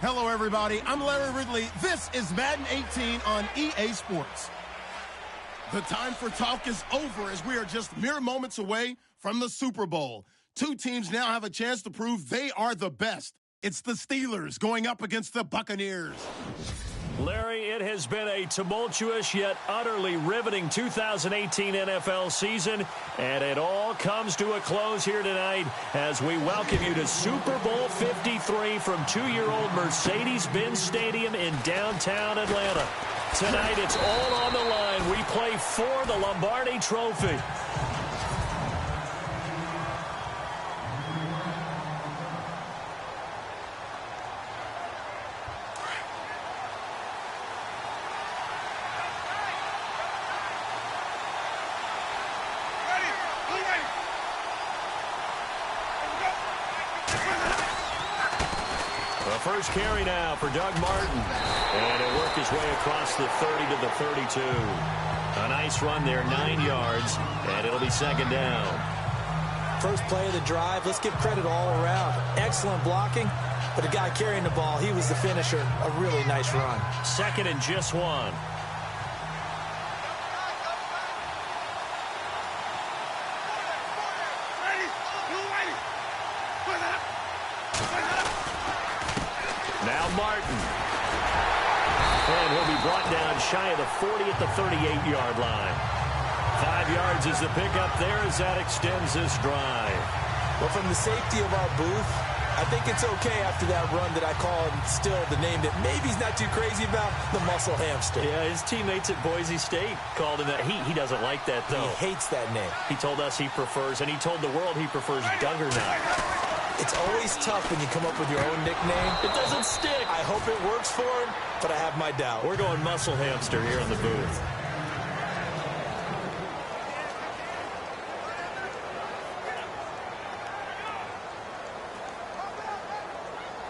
Hello, everybody. I'm Larry Ridley. This is Madden 18 on EA Sports. The time for talk is over as we are just mere moments away from the Super Bowl. Two teams now have a chance to prove they are the best. It's the Steelers going up against the Buccaneers. Larry, it has been a tumultuous yet utterly riveting 2018 NFL season, and it all comes to a close here tonight as we welcome you to Super Bowl 53 from 2-year-old Mercedes-Benz Stadium in downtown Atlanta. Tonight, it's all on the line. We play for the Lombardi Trophy. First carry now for Doug Martin. And he'll work his way across the 30 to the 32. A nice run there, 9 yards, and it'll be second down. First play of the drive, let's give credit all around. Excellent blocking, but the guy carrying the ball, he was the finisher. A really nice run. Second and just 1. Now Martin. And he'll be brought down shy of the 40 at the 38-yard line. 5 yards is the pickup there as that extends this drive. Well, from the safety of our booth, I think it's okay after that run that I called still the name that maybe he's not too crazy about, the muscle hamster. Yeah, his teammates at Boise State called him that. He doesn't like that, though. He hates that name. He told us he prefers, and he told the world he prefers Juggernaut. It's always tough when you come up with your own nickname. It doesn't stick. I hope it works for him, but I have my doubt. We're going muscle hamster here in the booth.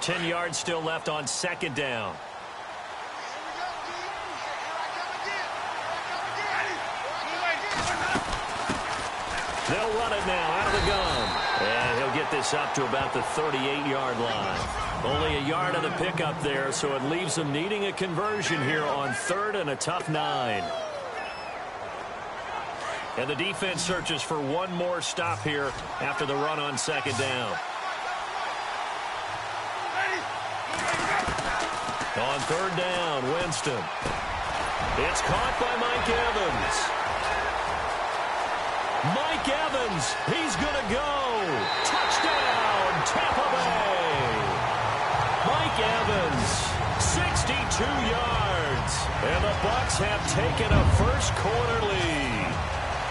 Ten yards still left on second down. They'll run it now out of the gun. And he'll get this up to about the 38-yard line. Only a yard of the pickup there, so it leaves them needing a conversion here on third and a tough 9. And the defense searches for one more stop here after the run on second down. On third down, Winston. It's caught by Mike Evans. Mike Evans, he's going to go. Touchdown, Tampa Bay. Mike Evans, 62 yards. And the Bucs have taken a first-quarter lead.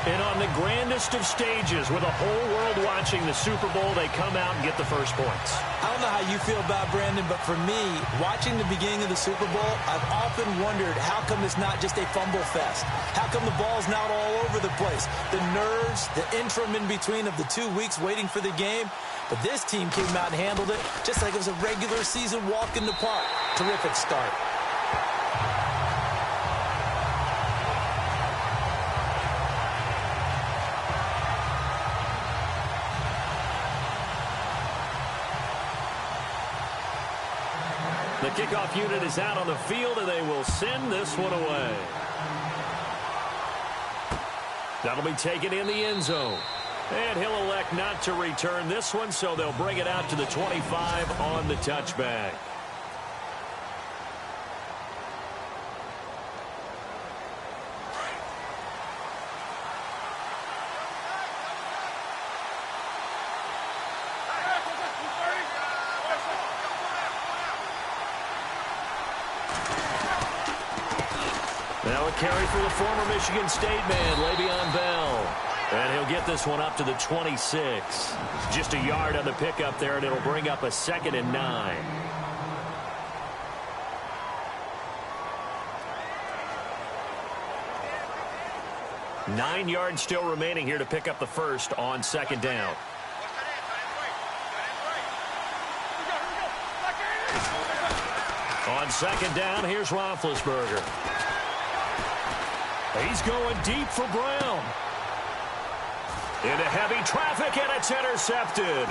And on the grandest of stages, with the whole world watching the Super Bowl, they come out and get the first points. I don't know how you feel about Brandon, but for me, watching the beginning of the Super Bowl, I've often wondered how come it's not just a fumble fest? How come the ball's not all over the place? The nerves, the interim in between of the 2 weeks waiting for the game. But this team came out and handled it just like it was a regular season walk in the park. Terrific start. The kickoff unit is out on the field, and they will send this one away. That'll be taken in the end zone. And he'll elect not to return this one, so they'll bring it out to the 25 on the touchback. Now a carry for the former Michigan State man, Le'Veon Bell. And he'll get this one up to the 26. Just a yard on the pickup there, and it'll bring up a 2nd and 9. Nine yards still remaining here to pick up the first on second down. On second down, here's Roethlisberger. He's going deep for Brown. Into heavy traffic, and it's intercepted.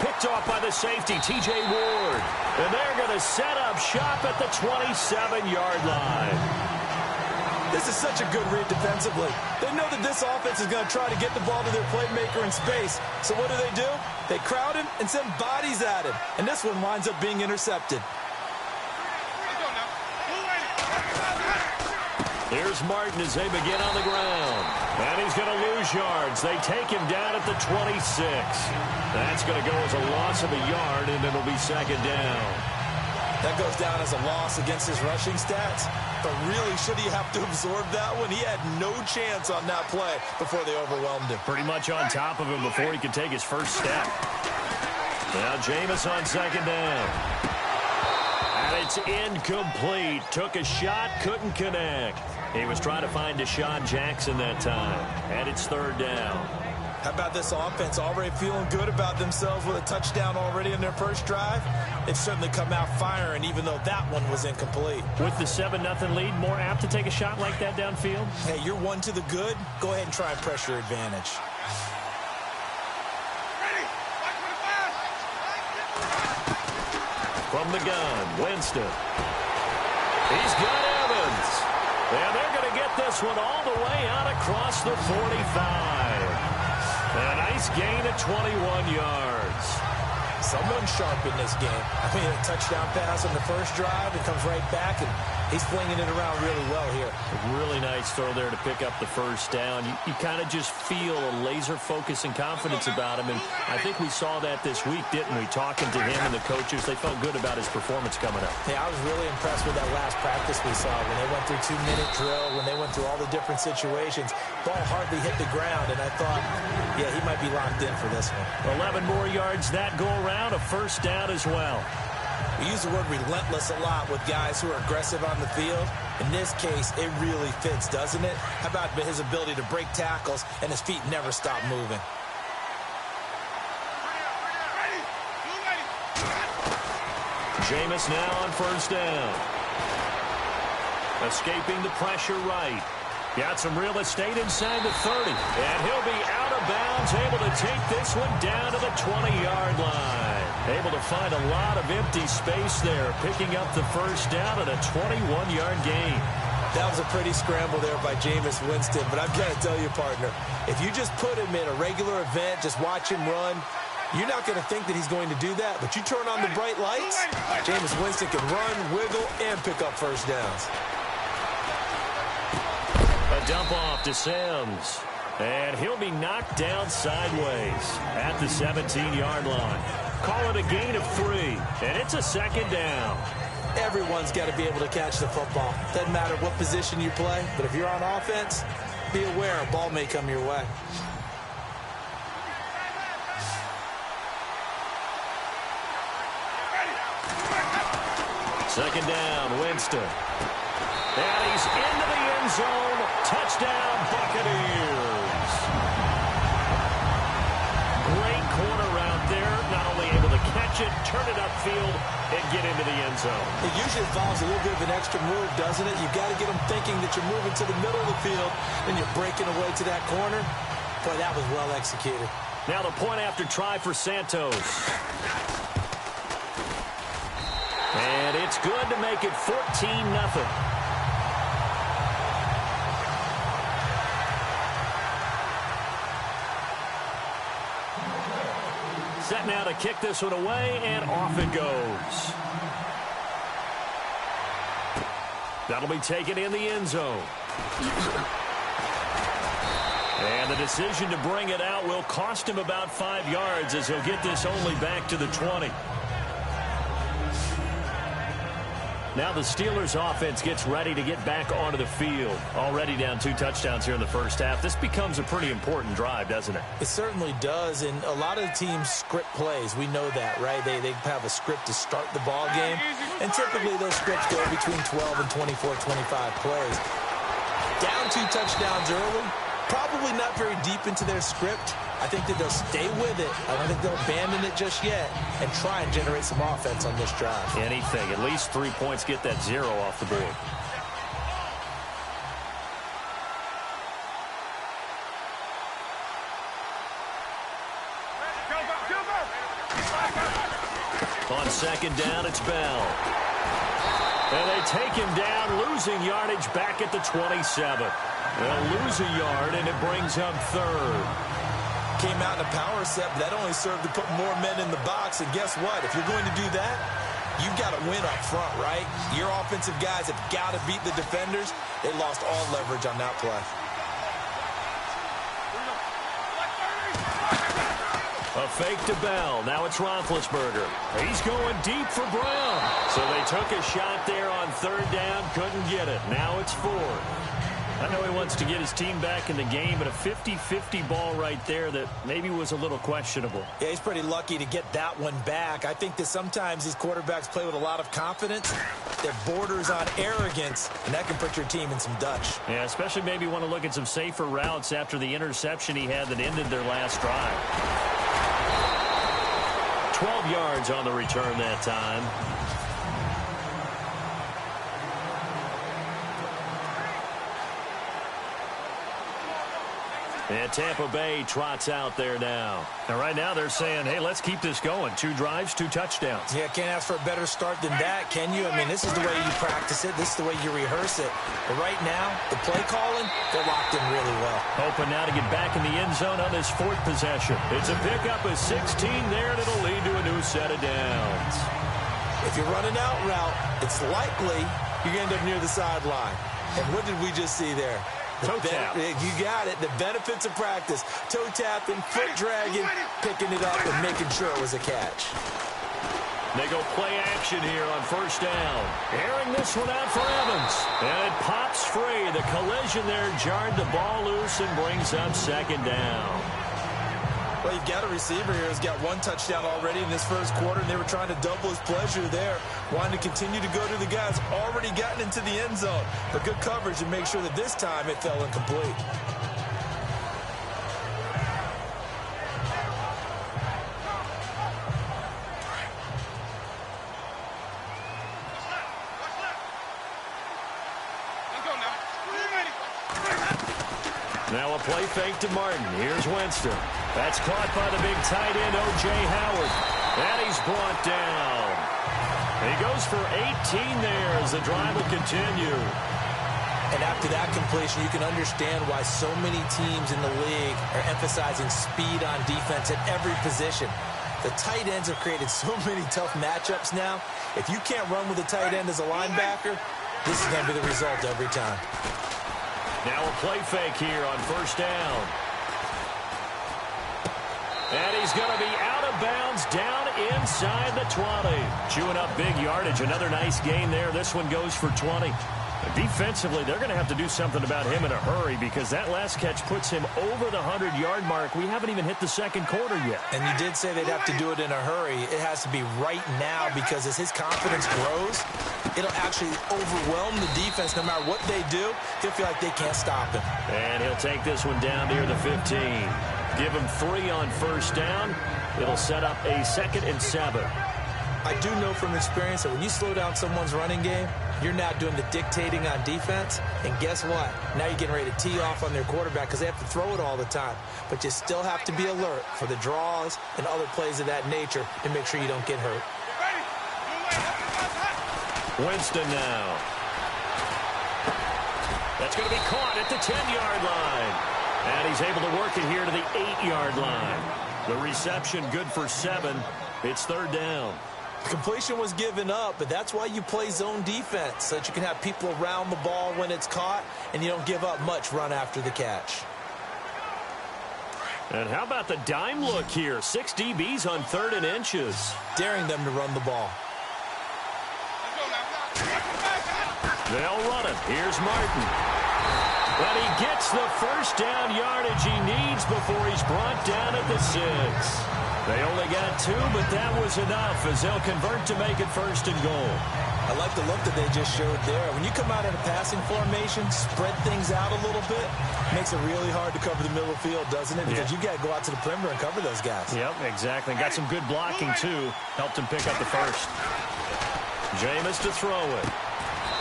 Picked off by the safety, T.J. Ward. And they're going to set up shop at the 27-yard line. This is such a good read defensively. They know that this offense is going to try to get the ball to their playmaker in space. So what do? They crowd him and send bodies at him. And this one winds up being intercepted. Here's Martin as they begin on the ground. And he's going to lose yards. They take him down at the 26. That's going to go as a loss of a yard, and it'll be second down. That goes down as a loss against his rushing stats. But really, should he have to absorb that one? He had no chance on that play before they overwhelmed him. Pretty much on top of him before he could take his first step. Now Jameis on second down. And it's incomplete. Took a shot, couldn't connect. He was trying to find Deshaun Jackson that time. And it's third down. How about this offense already feeling good about themselves with a touchdown already in their first drive? They've certainly come out firing, even though that one was incomplete. With the 7-0 lead, more apt to take a shot like that downfield? Hey, you're one to the good. Go ahead and try and press your advantage. From the gun, Winston. He's got Evans. And they're going to get this one all the way out across the 45. A nice gain of 21 yards. Someone sharp in this game. I mean, a touchdown pass on the first drive and comes right back, and he's flinging it around really well here. A really nice throw there to pick up the first down. You kind of just feel a laser focus and confidence about him, and I think we saw that this week, didn't we? Talking to him and the coaches, they felt good about his performance coming up. Yeah, I was really impressed with that last practice we saw when they went through 2-minute drill, when they went through all the different situations. Ball hardly hit the ground, and I thought, yeah, he might be locked in for this one. 11 more yards that go around, a first down as well. We use the word relentless a lot with guys who are aggressive on the field. In this case, it really fits, doesn't it? How about his ability to break tackles and his feet never stop moving? Jameis now on first down. Escaping the pressure right. Got some real estate inside the 30. And he'll be out of bounds, able to take this one down to the 20-yard line. Able to find a lot of empty space there, picking up the first down at a 21-yard gain. That was a pretty scramble there by Jameis Winston, but I've got to tell you, partner, if you just put him in a regular event, just watch him run, you're not going to think that he's going to do that, but you turn on the bright lights, Jameis Winston can run, wiggle, and pick up first downs. A dump off to Sims. And he'll be knocked down sideways at the 17-yard line. Call it a gain of 3, and it's a second down. Everyone's got to be able to catch the football. Doesn't matter what position you play, but if you're on offense, be aware a ball may come your way. Second down, Winston. And he's into the end zone. Touchdown, Buccaneers. Great corner route there. Not only able to catch it, turn it upfield, and get into the end zone. It usually involves a little bit of an extra move, doesn't it? You've got to get them thinking that you're moving to the middle of the field, and you're breaking away to that corner. Boy, that was well executed. Now the point after try for Santos. And it's good to make it 14-0. Set now to kick this one away, and off it goes. That'll be taken in the end zone. And the decision to bring it out will cost him about 5 yards as he'll get this only back to the 20. Now the Steelers offense gets ready to get back onto the field. Already down 2 touchdowns here in the first half. This becomes a pretty important drive, doesn't it? It certainly does, and a lot of the teams script plays. We know that, right? They have a script to start the ball game, and typically those scripts go between 12 and 24, 25 plays. Down 2 touchdowns early, probably not very deep into their script. I think that they'll stay with it. I don't think they'll abandon it just yet and try and generate some offense on this drive. Anything. At least 3 points, get that 0 off the board. On second down, it's Bell. And they take him down, losing yardage back at the 27. They'll lose a yard, and it brings up third. Came out in a power set, but that only served to put more men in the box. And guess what? If you're going to do that, you've got to win up front, right? Your offensive guys have got to beat the defenders. They lost all leverage on that play. A fake to Bell. Now it's Roethlisberger. He's going deep for Brown. So they took a shot there on third down. Couldn't get it. Now it's fourth. I know he wants to get his team back in the game, but a 50-50 ball right there that maybe was a little questionable. Yeah, he's pretty lucky to get that one back. I think that sometimes these quarterbacks play with a lot of confidence. That borders on arrogance, and that can put your team in some Dutch. Yeah, especially maybe want to look at some safer routes after the interception he had that ended their last drive. 12 yards on the return that time. And Tampa Bay trots out there now. And right now they're saying, hey, let's keep this going. 2 drives, 2 touchdowns. Yeah, can't ask for a better start than that, can you? I mean, this is the way you practice it. This is the way you rehearse it. But right now, the play calling, they're locked in really well. Hoping now to get back in the end zone on this 4th possession. It's a pickup of 16 there, and it'll lead to a new set of downs. If you're running out route, it's likely you're going to end up near the sideline. And what did we just see there? Toe tap. You got it. The benefits of practice. Toe tapping, foot dragging, picking it up, and making sure it was a catch. They go play action here on first down. Airing this one out for Evans. And it pops free. The collision there jarred the ball loose and brings up second down. Well, you've got a receiver here who's got 1 touchdown already in this first quarter, and they were trying to double his pleasure there, wanting to continue to go to the guys already gotten into the end zone. But good coverage and make sure that this time it fell incomplete. Now a play fake to Martin. Here's Winston. That's caught by the big tight end, O.J. Howard. And he's brought down. He goes for 18 there as the drive will continue. And after that completion, you can understand why so many teams in the league are emphasizing speed on defense at every position. The tight ends have created so many tough matchups now. If you can't run with a tight end as a linebacker, this is going to be the result every time. Now a play fake here on first down. And he's going to be out of bounds down inside the 20. Chewing up big yardage. Another nice gain there. This one goes for 20. Defensively, they're going to have to do something about him in a hurry because that last catch puts him over the 100-yard mark. We haven't even hit the second quarter yet. And you did say they'd have to do it in a hurry. It has to be right now because as his confidence grows, it'll actually overwhelm the defense. No matter what they do, he'll feel like they can't stop him. And he'll take this one down near the 15. Give him 3 on first down. It'll set up a 2nd and 7. I do know from experience that when you slow down someone's running game, you're now doing the dictating on defense. And guess what? Now you're getting ready to tee off on their quarterback because they have to throw it all the time. But you still have to be alert for the draws and other plays of that nature to make sure you don't get hurt. Winston now. That's going to be caught at the 10-yard line. And he's able to work it here to the 8-yard line. The reception good for 7. It's third down. Completion was given up, but that's why you play zone defense, so that you can have people around the ball when it's caught, and you don't give up much run after the catch. And how about the dime look here? 6 DBs on 3rd and inches. Daring them to run the ball. They'll run it. Here's Martin. And he gets the first down yardage he needs before he's brought down at the 6. They only got 2, but that was enough as they'll convert to make it 1st and goal. I like the look that they just showed there. When you come out in a passing formation, spread things out a little bit, makes it really hard to cover the middle of the field, doesn't it? Because you got to go out to the perimeter and cover those guys. Yep, exactly. Got some good blocking, too. Helped him pick up the first. Jameis to throw it.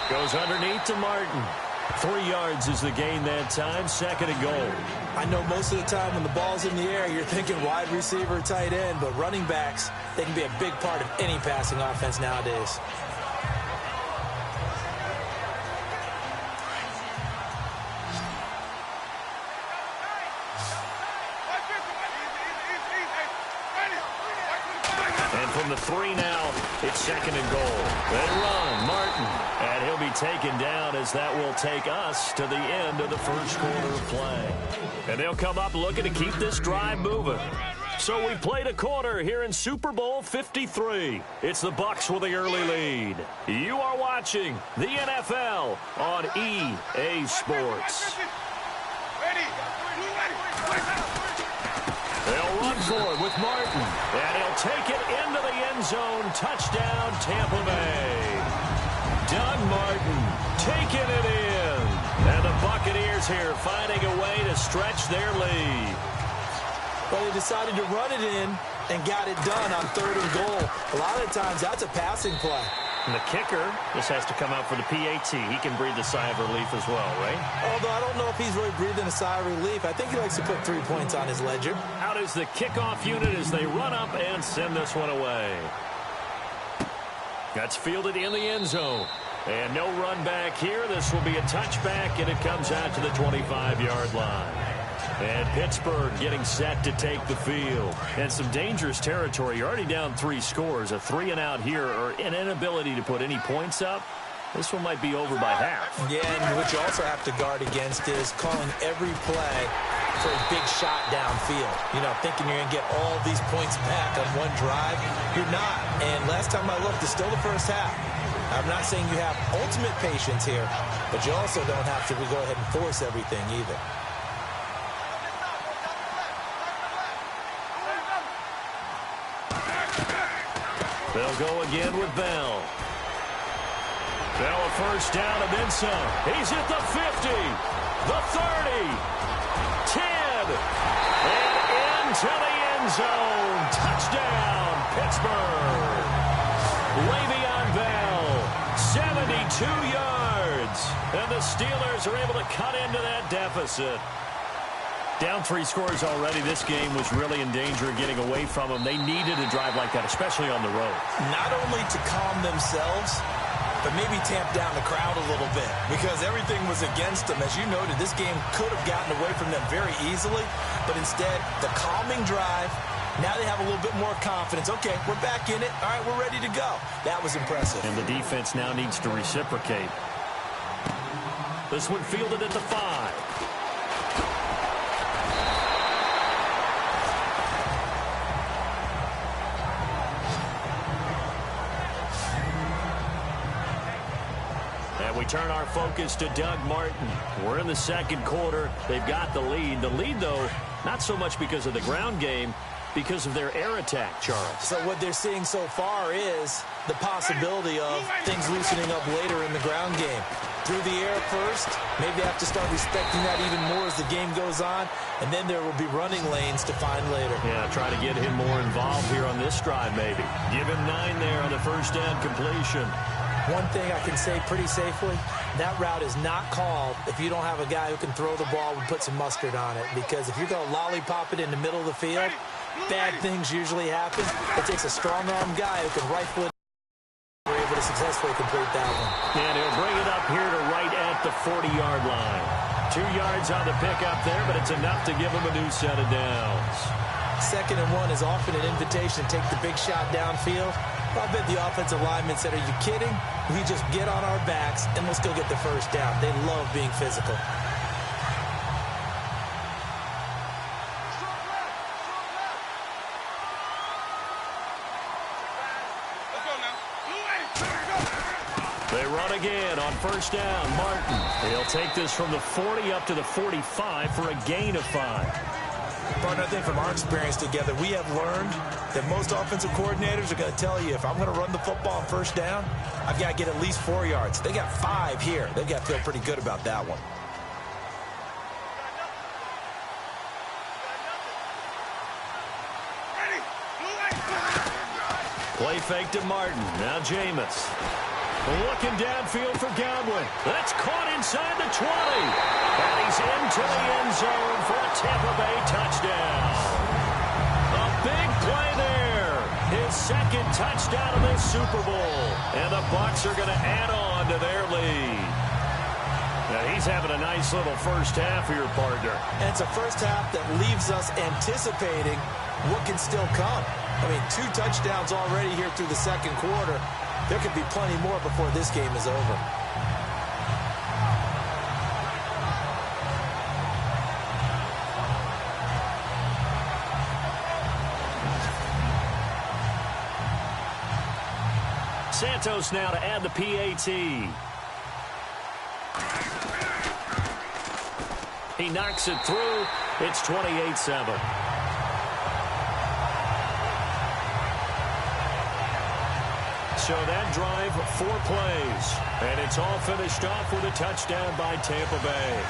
Goes underneath to Martin. 3 yards is the gain that time, 2nd and goal. I know most of the time when the ball's in the air, you're thinking wide receiver, tight end, but running backs, they can be a big part of any passing offense nowadays. And from the 3 now, it's 2nd and goal. They run, Martin, and he'll be taken down as that will take us to the end of the first quarter of play. And they'll come up looking to keep this drive moving. So we played a quarter here in Super Bowl 53. It's the Bucs with the early lead. You are watching the NFL on EA Sports. They'll run for it with Martin, and he'll take it into the end zone. Touchdown, Tampa Bay. Doug Martin taking it in. And the Buccaneers here finding a way to stretch their lead. Well, they decided to run it in and got it done on 3rd and goal. A lot of the times, that's a passing play. And the kicker just has to come out for the PAT. He can breathe a sigh of relief as well, right? Although I don't know if he's really breathing a sigh of relief. I think he likes to put 3 points on his ledger. Out is the kickoff unit as they run up and send this one away. That's fielded in the end zone. And no run back here. This will be a touchback, and it comes out to the 25-yard line. And Pittsburgh getting set to take the field. And some dangerous territory. You're already down 3 scores. A 3-and-out here, or an inability to put any points up. This one might be over by half. Yeah, and what you also have to guard against is calling every play for a big shot downfield. You know, thinking you're going to get all these points back on one drive. You're not. And last time I looked, it's still the first half. I'm not saying you have ultimate patience here, but you also don't have to go ahead and force everything either. They'll go again with Bell. Bell a first down and then some. He's at the 50, the 30, 10, and into the end zone. Touchdown, Pittsburgh. Le'Veon Bell, 72 yards. And the Steelers are able to cut into that deficit. Down 3 scores already. This game was really in danger of getting away from them. They needed a drive like that, especially on the road. Not only to calm themselves, but maybe tamp down the crowd a little bit because everything was against them. As you noted, this game could have gotten away from them very easily, but instead, the calming drive, now they have a little bit more confidence. Okay, we're back in it. All right, we're ready to go. That was impressive. And the defense now needs to reciprocate. This one fielded at the 5. And we turn our focus to Doug Martin. We're in the 2nd quarter. They've got the lead. The lead, though, not so much because of the ground game, because of their air attack, Charles. So what they're seeing so far is the possibility of things loosening up later in the ground game. Through the air first, maybe they have to start respecting that even more as the game goes on, and then there will be running lanes to find later. Yeah, try to get him more involved here on this drive, maybe. Give him 9 there on the first down completion. One thing I can say pretty safely, that route is not called if you don't have a guy who can throw the ball and put some mustard on it. Because if you're going to lollipop it in the middle of the field, bad things usually happen. It takes a strong-arm guy who can rifle it. We're able to successfully complete that one. And he'll bring it up here to right at the 40-yard line. 2 yards on the pickup there, but it's enough to give him a new set of downs. 2nd and 1 is often an invitation to take the big shot downfield. I bet the offensive lineman said, are you kidding? We just get on our backs and let's go get the first down. They love being physical. They run again on first down. Martin. He'll take this from the 40 up to the 45 for a gain of 5. Partner, I think from our experience together, we have learned that most offensive coordinators are going to tell you, if I'm going to run the football on first down, I've got to get at least 4 yards. They got 5 here. They've got to feel pretty good about that one. Play fake to Martin. Now Jameis. Looking downfield for Godwin. That's caught inside the 20. And he's into the end zone for a Tampa Bay touchdown. A big play there. His second touchdown of this Super Bowl. And the Bucs are going to add on to their lead. Now he's having a nice little first half here, partner. And it's a first half that leaves us anticipating what can still come. I mean, 2 touchdowns already here through the second quarter. There could be plenty more before this game is over. Santos now to add the PAT. He knocks it through. It's 28-7. So that drive, 4 plays. And it's all finished off with a touchdown by Tampa Bay.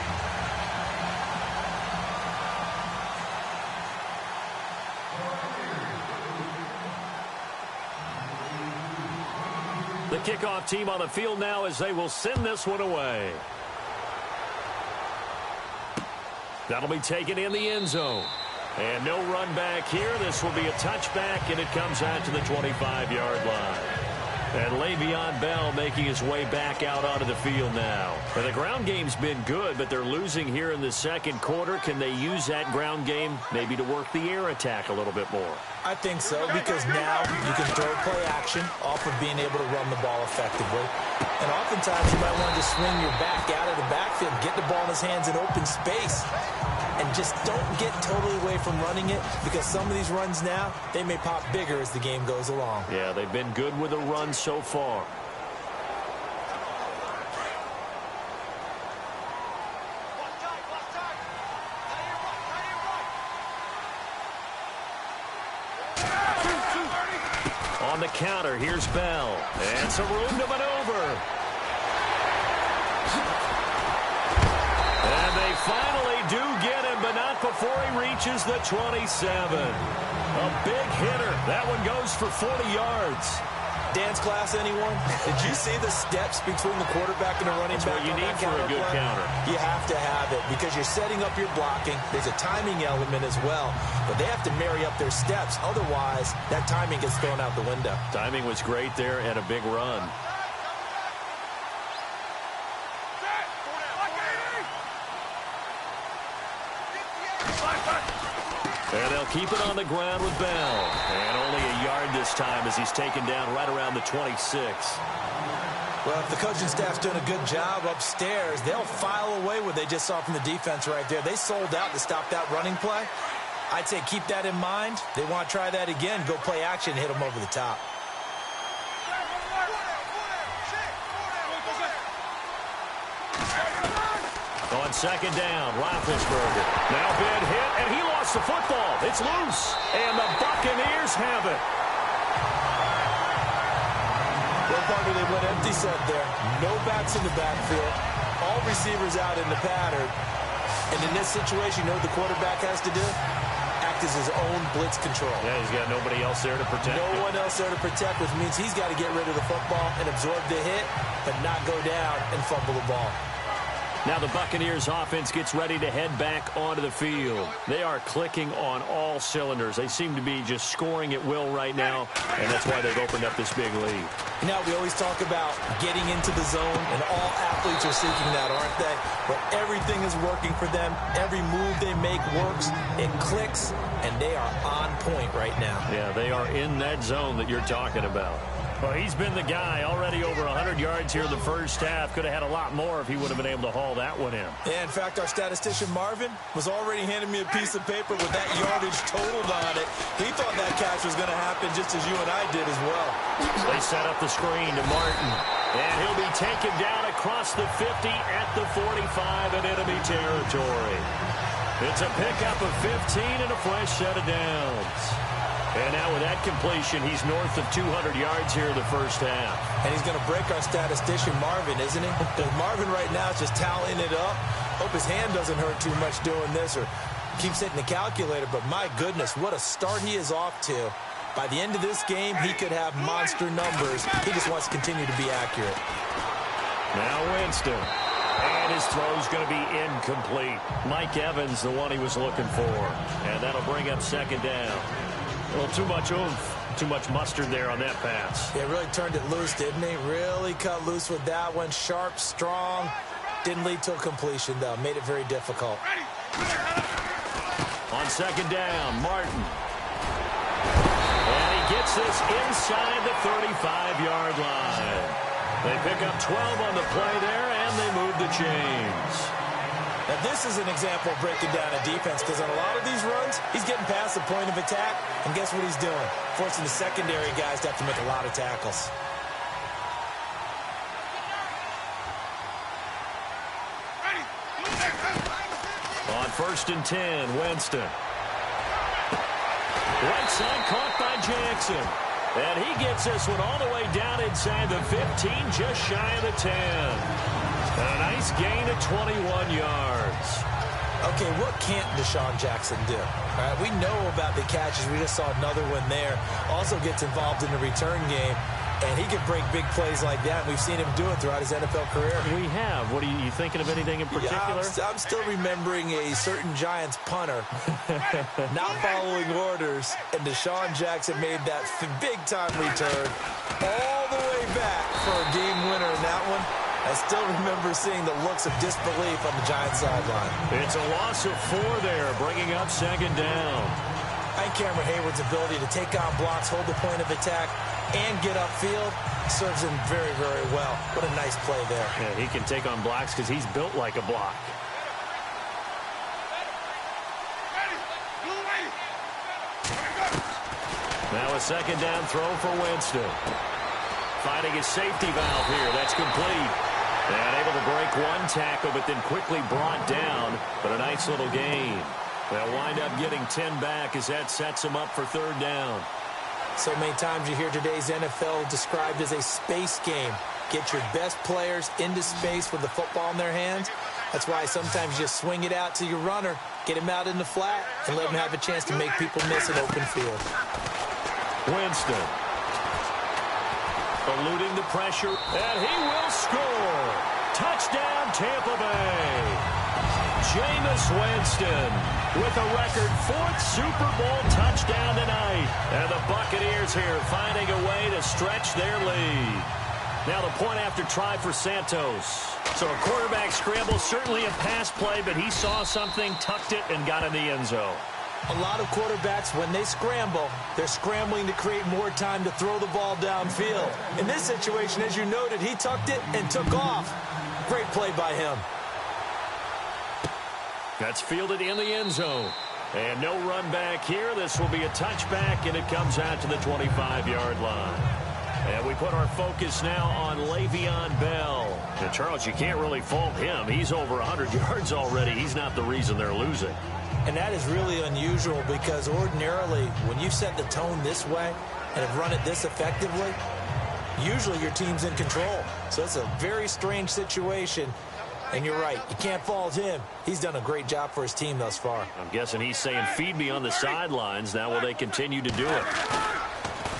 The kickoff team on the field now as they will send this one away. That'll be taken in the end zone. And no run back here. This will be a touchback, and it comes out to the 25-yard line. And Le'Veon Bell making his way back out onto the field now. And the ground game's been good, but they're losing here in the second quarter. Can they use that ground game maybe to work the air attack a little bit more? I think so, because now you can throw play action off of being able to run the ball effectively. And oftentimes you might want to just swing your back out of the backfield, get the ball in his hands in open space. And just don't get totally away from running it, because some of these runs now, they may pop bigger as the game goes along. Yeah, they've been good with the run so far. On the counter, here's Bell. And some room to maneuver. And they finally do get him, but not before he reaches the 27. A big hitter. That one goes for 40 yards. Dance class, anyone? Did you see the steps between the quarterback and the running back? That's what you need for a good counter. You have to have it, because you're setting up your blocking. There's a timing element as well, but they have to marry up their steps. Otherwise, that timing gets thrown out the window. Timing was great there and a big run. And they'll keep it on the ground with Bell. And only a yard this time as he's taken down right around the 26. Well, if the coaching staff's doing a good job upstairs, they'll file away what they just saw from the defense right there. They sold out to stop that running play. I'd say keep that in mind. They want to try that again. Go play action and hit them over the top. On second down, Roethlisberger. Now big hit, and he lost the football. It's loose, and the Buccaneers have it. Well, partner, they went empty set there. No backs in the backfield. All receivers out in the pattern. And in this situation, you know what the quarterback has to do? Act as his own blitz control. Yeah, he's got nobody else there to protect him. No one else there to protect, which means he's got to get rid of the football and absorb the hit, but not go down and fumble the ball. Now the Buccaneers offense gets ready to head back onto the field. They are clicking on all cylinders. They seem to be just scoring at will right now, and that's why they've opened up this big lead. Now, we always talk about getting into the zone, and all athletes are seeking that, aren't they? But everything is working for them. Every move they make works. It clicks, and they are on point right now. Yeah, they are in that zone that you're talking about. Well, he's been the guy, already over 100 yards here in the first half. Could have had a lot more if he would have been able to haul that one in. Yeah, in fact, our statistician Marvin was already handing me a piece of paper with that yardage totaled on it. He thought that catch was going to happen just as you and I did as well. They set up the screen to Martin. And he'll be taken down across the 50 at the 45 in enemy territory. It's a pickup of 15 and a fresh set of downs. And now with that completion, he's north of 200 yards here in the first half. And he's going to break our statistician Marvin, isn't he? Marvin right now is just tallying it up. Hope his hand doesn't hurt too much doing this or keeps hitting the calculator. But my goodness, what a start he is off to. By the end of this game, he could have monster numbers. He just wants to continue to be accurate. Now Winston. And his throw's going to be incomplete. Mike Evans, the one he was looking for. And that'll bring up second down. A little too much oomph. Too much mustard there on that pass. Yeah, really turned it loose, didn't he? Really cut loose with that one. Sharp, strong. Didn't lead to a completion, though. Made it very difficult. On second down, Martin. And he gets this inside the 35-yard line. They pick up 12 on the play there, and they move the chains. Now, this is an example of breaking down a defense, because on a lot of these runs, he's getting past the point of attack, and guess what he's doing? Forcing the secondary guys to have to make a lot of tackles. On first and 10, Winston. Right side caught by Jackson. And he gets this one all the way down inside the 15, just shy of the 10. A nice gain of 21 yards. Okay, what can't Deshaun Jackson do? All right, we know about the catches. We just saw another one there. Also gets involved in the return game, and he can break big plays like that. We've seen him do it throughout his NFL career. We have. What are you thinking of anything in particular? Yeah, I'm still remembering a certain Giants punter not following orders, and Deshaun Jackson made that big-time return all the way back for a game winner in that one. I still remember seeing the looks of disbelief on the Giants sideline. It's a loss of 4 there, bringing up second down. I think Cameron Hayward's ability to take on blocks, hold the point of attack, and get upfield serves him very, very well. What a nice play there. Yeah, he can take on blocks because he's built like a block. Now a second down throw for Winston. Finding his safety valve here. That's complete. And able to break one tackle, but then quickly brought down. But a nice little gain. They'll wind up getting 10 back as that sets them up for third down. So many times you hear today's NFL described as a space game. Get your best players into space with the football in their hands. That's why sometimes you just swing it out to your runner, get him out in the flat, and let him have a chance to make people miss an open field. Winston. Eluding the pressure, and he will score. Touchdown, Tampa Bay. Jameis Winston with a record 4th Super Bowl touchdown tonight. And the Buccaneers here finding a way to stretch their lead. Now the point after try for Santos. So a quarterback scramble, certainly a pass play, but he saw something, tucked it, and got in the end zone. A lot of quarterbacks, when they scramble, they're scrambling to create more time to throw the ball downfield. In this situation, as you noted, he tucked it and took off. Great play by him. That's fielded in the end zone. And no run back here. This will be a touchback, and it comes out to the 25-yard line. And we put our focus now on Le'Veon Bell. And, Charles, you can't really fault him. He's over 100 yards already. He's not the reason they're losing. And that is really unusual because ordinarily, when you set the tone this way and have run it this effectively, usually your team's in control. So it's a very strange situation. And you're right, you can't fault him. He's done a great job for his team thus far. I'm guessing he's saying, feed me on the sidelines. Now will they continue to do it?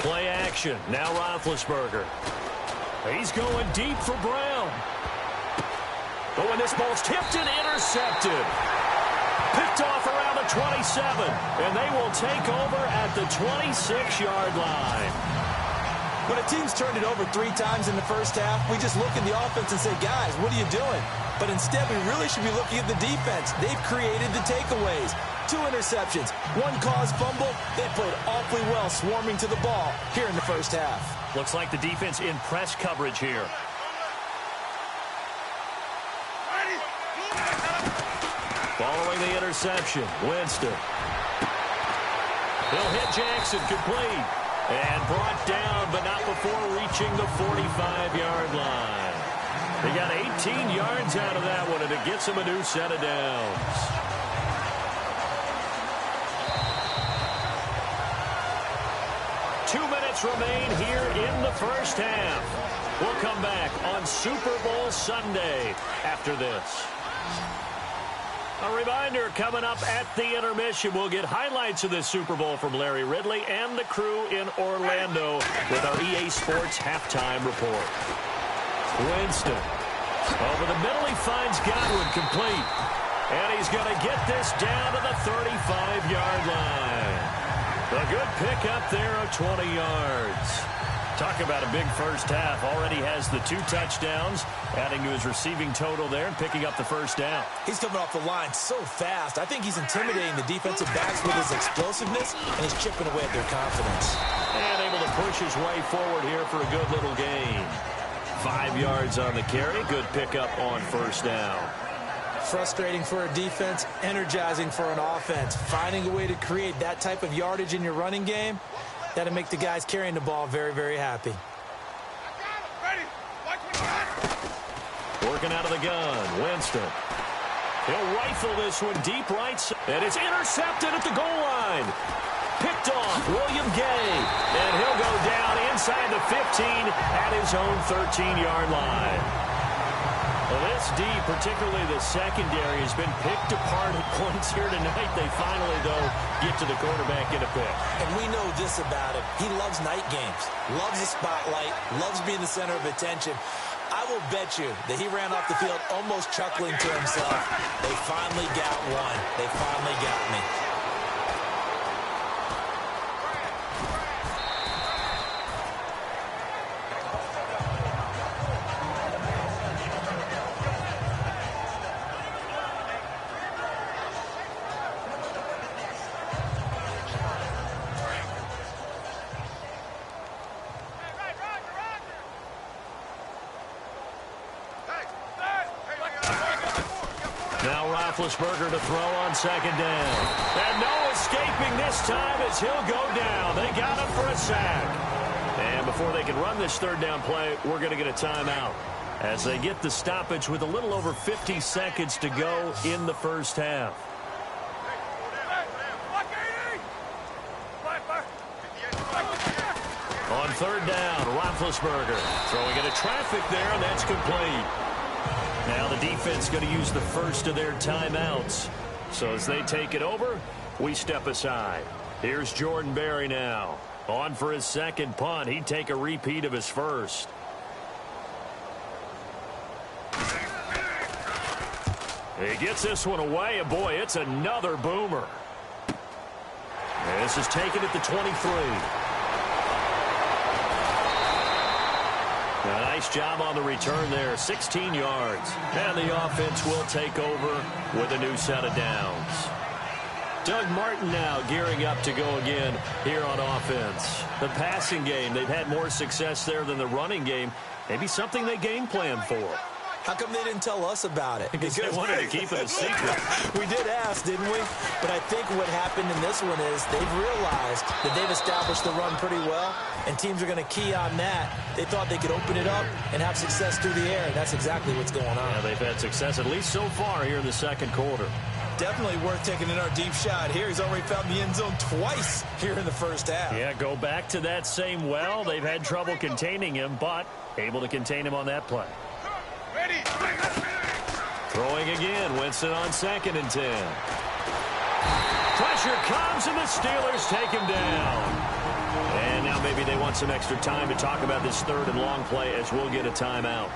Play action. Now Roethlisberger. He's going deep for Brown. But when this ball's tipped and intercepted. Picked off around the 27. And they will take over at the 26-yard line. When a team's turned it over 3 times in the first half, we just look at the offense and say, guys, what are you doing? But instead, we really should be looking at the defense. They've created the takeaways. 2 interceptions, 1 caused fumble. They played awfully well swarming to the ball here in the first half. Looks like the defense in press coverage here. Following the interception, Winston. He'll hit Jackson, complete. And brought down, but not before reaching the 45-yard line. He got 18 yards out of that one, and it gets him a new set of downs. Two minutes remain here in the first half. We'll come back on Super Bowl Sunday after this. A reminder, coming up at the intermission, we'll get highlights of this Super Bowl from Larry Ridley and the crew in Orlando with our EA Sports halftime report. Winston. Over the middle, he finds Godwin complete. And he's going to get this down to the 35-yard line. A good pickup there of 20 yards. Talk about a big first half. Already has the 2 touchdowns, adding to his receiving total there and picking up the first down. He's coming off the line so fast. I think he's intimidating the defensive backs with his explosiveness, and he's chipping away at their confidence. And able to push his way forward here for a good little gain. 5 yards on the carry. Good pickup on first down. Frustrating for a defense, energizing for an offense. Finding a way to create that type of yardage in your running game, that'll make the guys carrying the ball very, very happy. Working out of the gun, Winston. He'll rifle this one deep right side. And it's intercepted at the goal line. Picked off William Gay. And he'll go down inside the 15 at his own 13-yard line. Well, this D, particularly the secondary, has been picked apart at points here tonight. They finally, though, get to the quarterback in a pick. And we know this about him. He loves night games, loves the spotlight, loves being the center of attention. I will bet you that he ran off the field almost chuckling to himself. They finally got one. They finally got me. Roethlisberger to throw on second down. And no escaping this time as he'll go down. They got him for a sack. And before they can run this third down play, we're going to get a timeout as they get the stoppage with a little over 50 seconds to go in the first half. On third down, Roethlisberger throwing into traffic there, and that's complete. Now the defense going to use the first of their timeouts. So as they take it over, we step aside. Here's Jordan Berry now. On for his second punt. He'd take a repeat of his first. He gets this one away, and boy, it's another boomer. And this is taken at the 23. A nice job on the return there, 16 yards. And the offense will take over with a new set of downs. Doug Martin now gearing up to go again here on offense. The passing game, they've had more success there than the running game. Maybe something they game plan for. How come they didn't tell us about it? Because they wanted to keep it a secret. We did ask, didn't we? But I think what happened in this one is they've realized that they've established the run pretty well, and teams are going to key on that. They thought they could open it up and have success through the air, and that's exactly what's going on. Yeah, they've had success, at least so far, here in the second quarter. Definitely worth taking in our deep shot here. He's already found the end zone twice here in the first half. Yeah, go back to that same well. They've had trouble containing him, but able to contain him on that play. Throwing again, Winston on 2nd and 10. Pressure comes, and the Steelers take him down. And now maybe they want some extra time to talk about this third and long play as we'll get a timeout.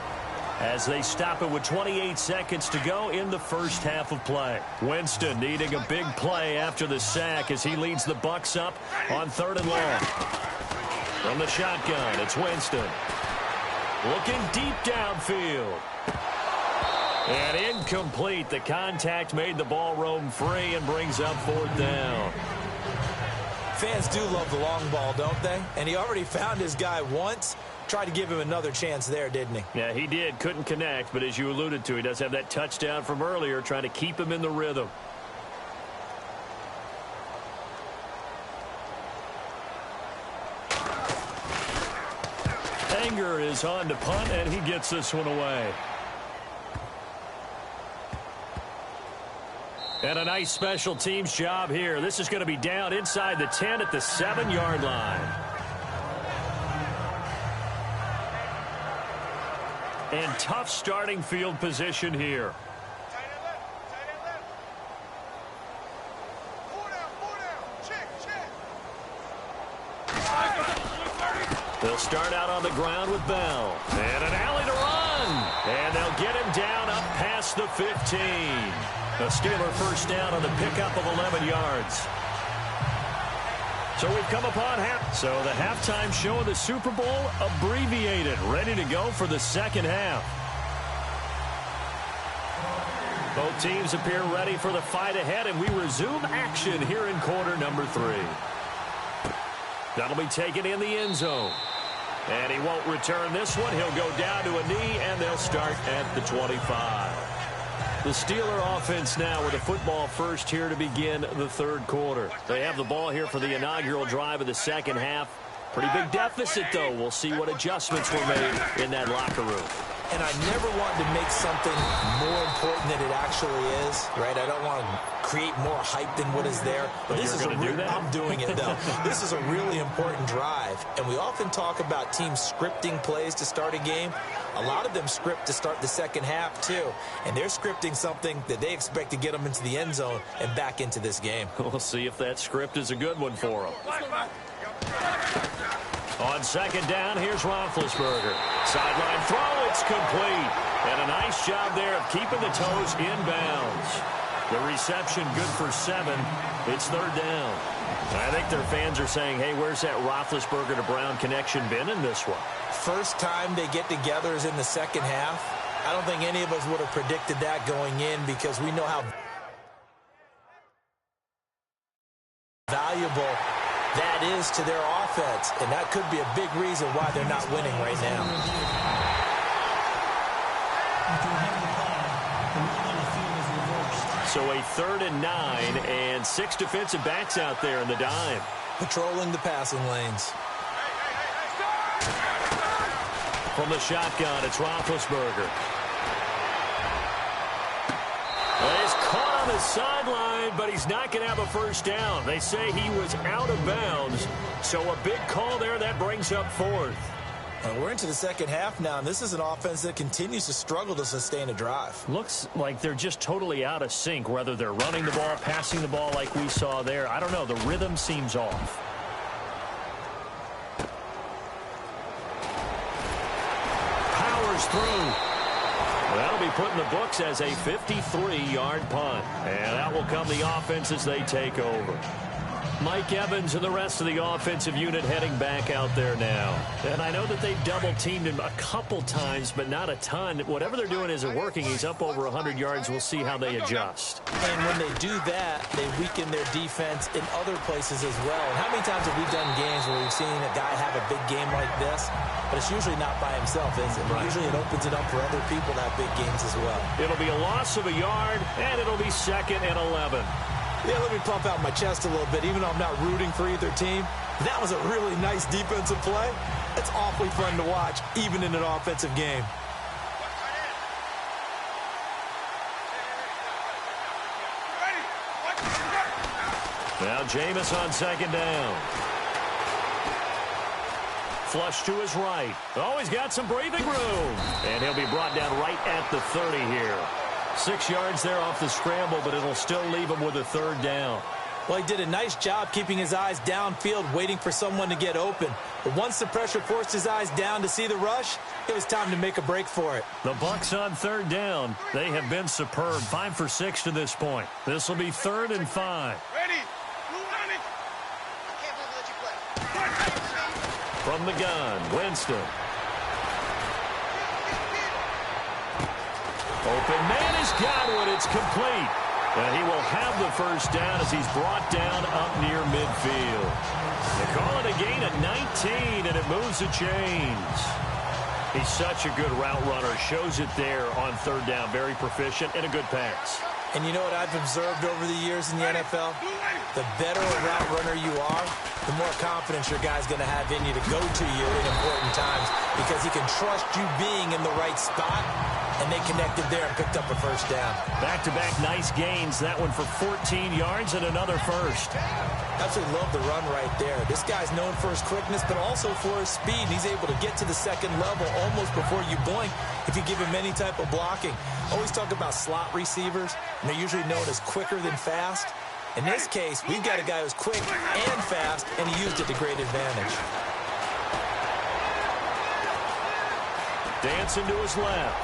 As they stop it with 28 seconds to go in the first half of play. Winston needing a big play after the sack as he leads the Bucs up on 3rd and long. From the shotgun, it's Winston. Looking deep downfield. And incomplete. The contact made the ball roam free and brings up 4th down. Fans do love the long ball, don't they? And he already found his guy once. Tried to give him another chance there, didn't he? Yeah, he did. Couldn't connect, but as you alluded to, he does have that touchdown from earlier, trying to keep him in the rhythm. Anger is on to punt, and he gets this one away. And a nice special teams job here. This is going to be down inside the 10 at the 7-yard line. And tough starting field position here. They'll start out on the ground with Bell. And an alley to run. And they'll get him down up past the 15. A Steeler first down on the pickup of 11 yards. So we've come upon half. So the halftime show of the Super Bowl abbreviated. Ready to go for the second half. Both teams appear ready for the fight ahead, and we resume action here in quarter number 3. That'll be taken in the end zone. And he won't return this one. He'll go down to a knee, and they'll start at the 25. The Steeler offense now with a football first here to begin the third quarter. They have the ball here for the inaugural drive of the second half. Pretty big deficit, though. We'll see what adjustments were made in that locker room. And I never want to make something more important than it actually is, right? I don't want to create more hype than what is there. But this is I'm doing it, though. This is a really important drive. And we often talk about teams scripting plays to start a game. A lot of them script to start the second half, too. And they're scripting something that they expect to get them into the end zone and back into this game. We'll see if that script is a good one for them. On second down, here's Roethlisberger. Sideline throw, it's complete. And a nice job there of keeping the toes in bounds. The reception good for 7. It's third down. I think their fans are saying, hey, where's that Roethlisberger to Brown connection been in this one? First time they get together is in the second half. I don't think any of us would have predicted that going in because we know how valuable that is to their offense, and that could be a big reason why they're not winning right now. So a 3rd and 9 and 6 defensive backs out there in the dime. Patrolling the passing lanes. From the shotgun, it's Roethlisberger. Well, he's caught on the sideline, but he's not going to have a first down. They say he was out of bounds, so a big call there. That brings up 4th. And we're into the second half now, and this is an offense that continues to struggle to sustain a drive. Looks like they're just totally out of sync, whether they're running the ball, passing the ball like we saw there. I don't know. The rhythm seems off. Powers through. That'll be put in the books as a 53-yard punt. And out will come the offense as they take over. Mike Evans and the rest of the offensive unit heading back out there now. And I know that they've double-teamed him a couple times, but not a ton. Whatever they're doing isn't working. He's up over 100 yards. We'll see how they adjust. And when they do that, they weaken their defense in other places as well. And how many times have we done games where we've seen a guy have a big game like this? But it's usually not by himself, is it? Right. Usually it opens it up for other people to have big games as well. It'll be a loss of a yard, and it'll be 2nd and 11. Yeah, let me pump out my chest a little bit, even though I'm not rooting for either team. That was a really nice defensive play. It's awfully fun to watch, even in an offensive game. Now Jameis on second down. Flush to his right. Oh, he's got some breathing room. And he'll be brought down right at the 30 here. 6 yards there off the scramble, but it'll still leave him with a third down. Well, he did a nice job keeping his eyes downfield, waiting for someone to get open. But once the pressure forced his eyes down to see the rush, it was time to make a break for it. The Bucs on third down. They have been superb. 5 for 6 to this point. This will be 3rd and 5. Ready. I can't believe that you play. From the gun, Winston. Open man has got one. It's complete. And he will have the first down as he's brought down up near midfield. They call it a gain of 19, and it moves the chains. He's such a good route runner. Shows it there on third down. Very proficient and a good pass. And you know what I've observed over the years in the NFL? The better a route runner you are, the more confidence your guy's going to have in you to go to you in important times because he can trust you being in the right spot, and they connected there and picked up a first down. Back-to-back nice gains. That one for 14 yards and another first. Absolutely love the run right there. This guy's known for his quickness, but also for his speed. He's able to get to the second level almost before you blink if you give him any type of blocking. Always talk about slot receivers, and they're usually known as quicker than fast. In this case, we've got a guy who's quick and fast, and he used it to great advantage. Dancing to his left.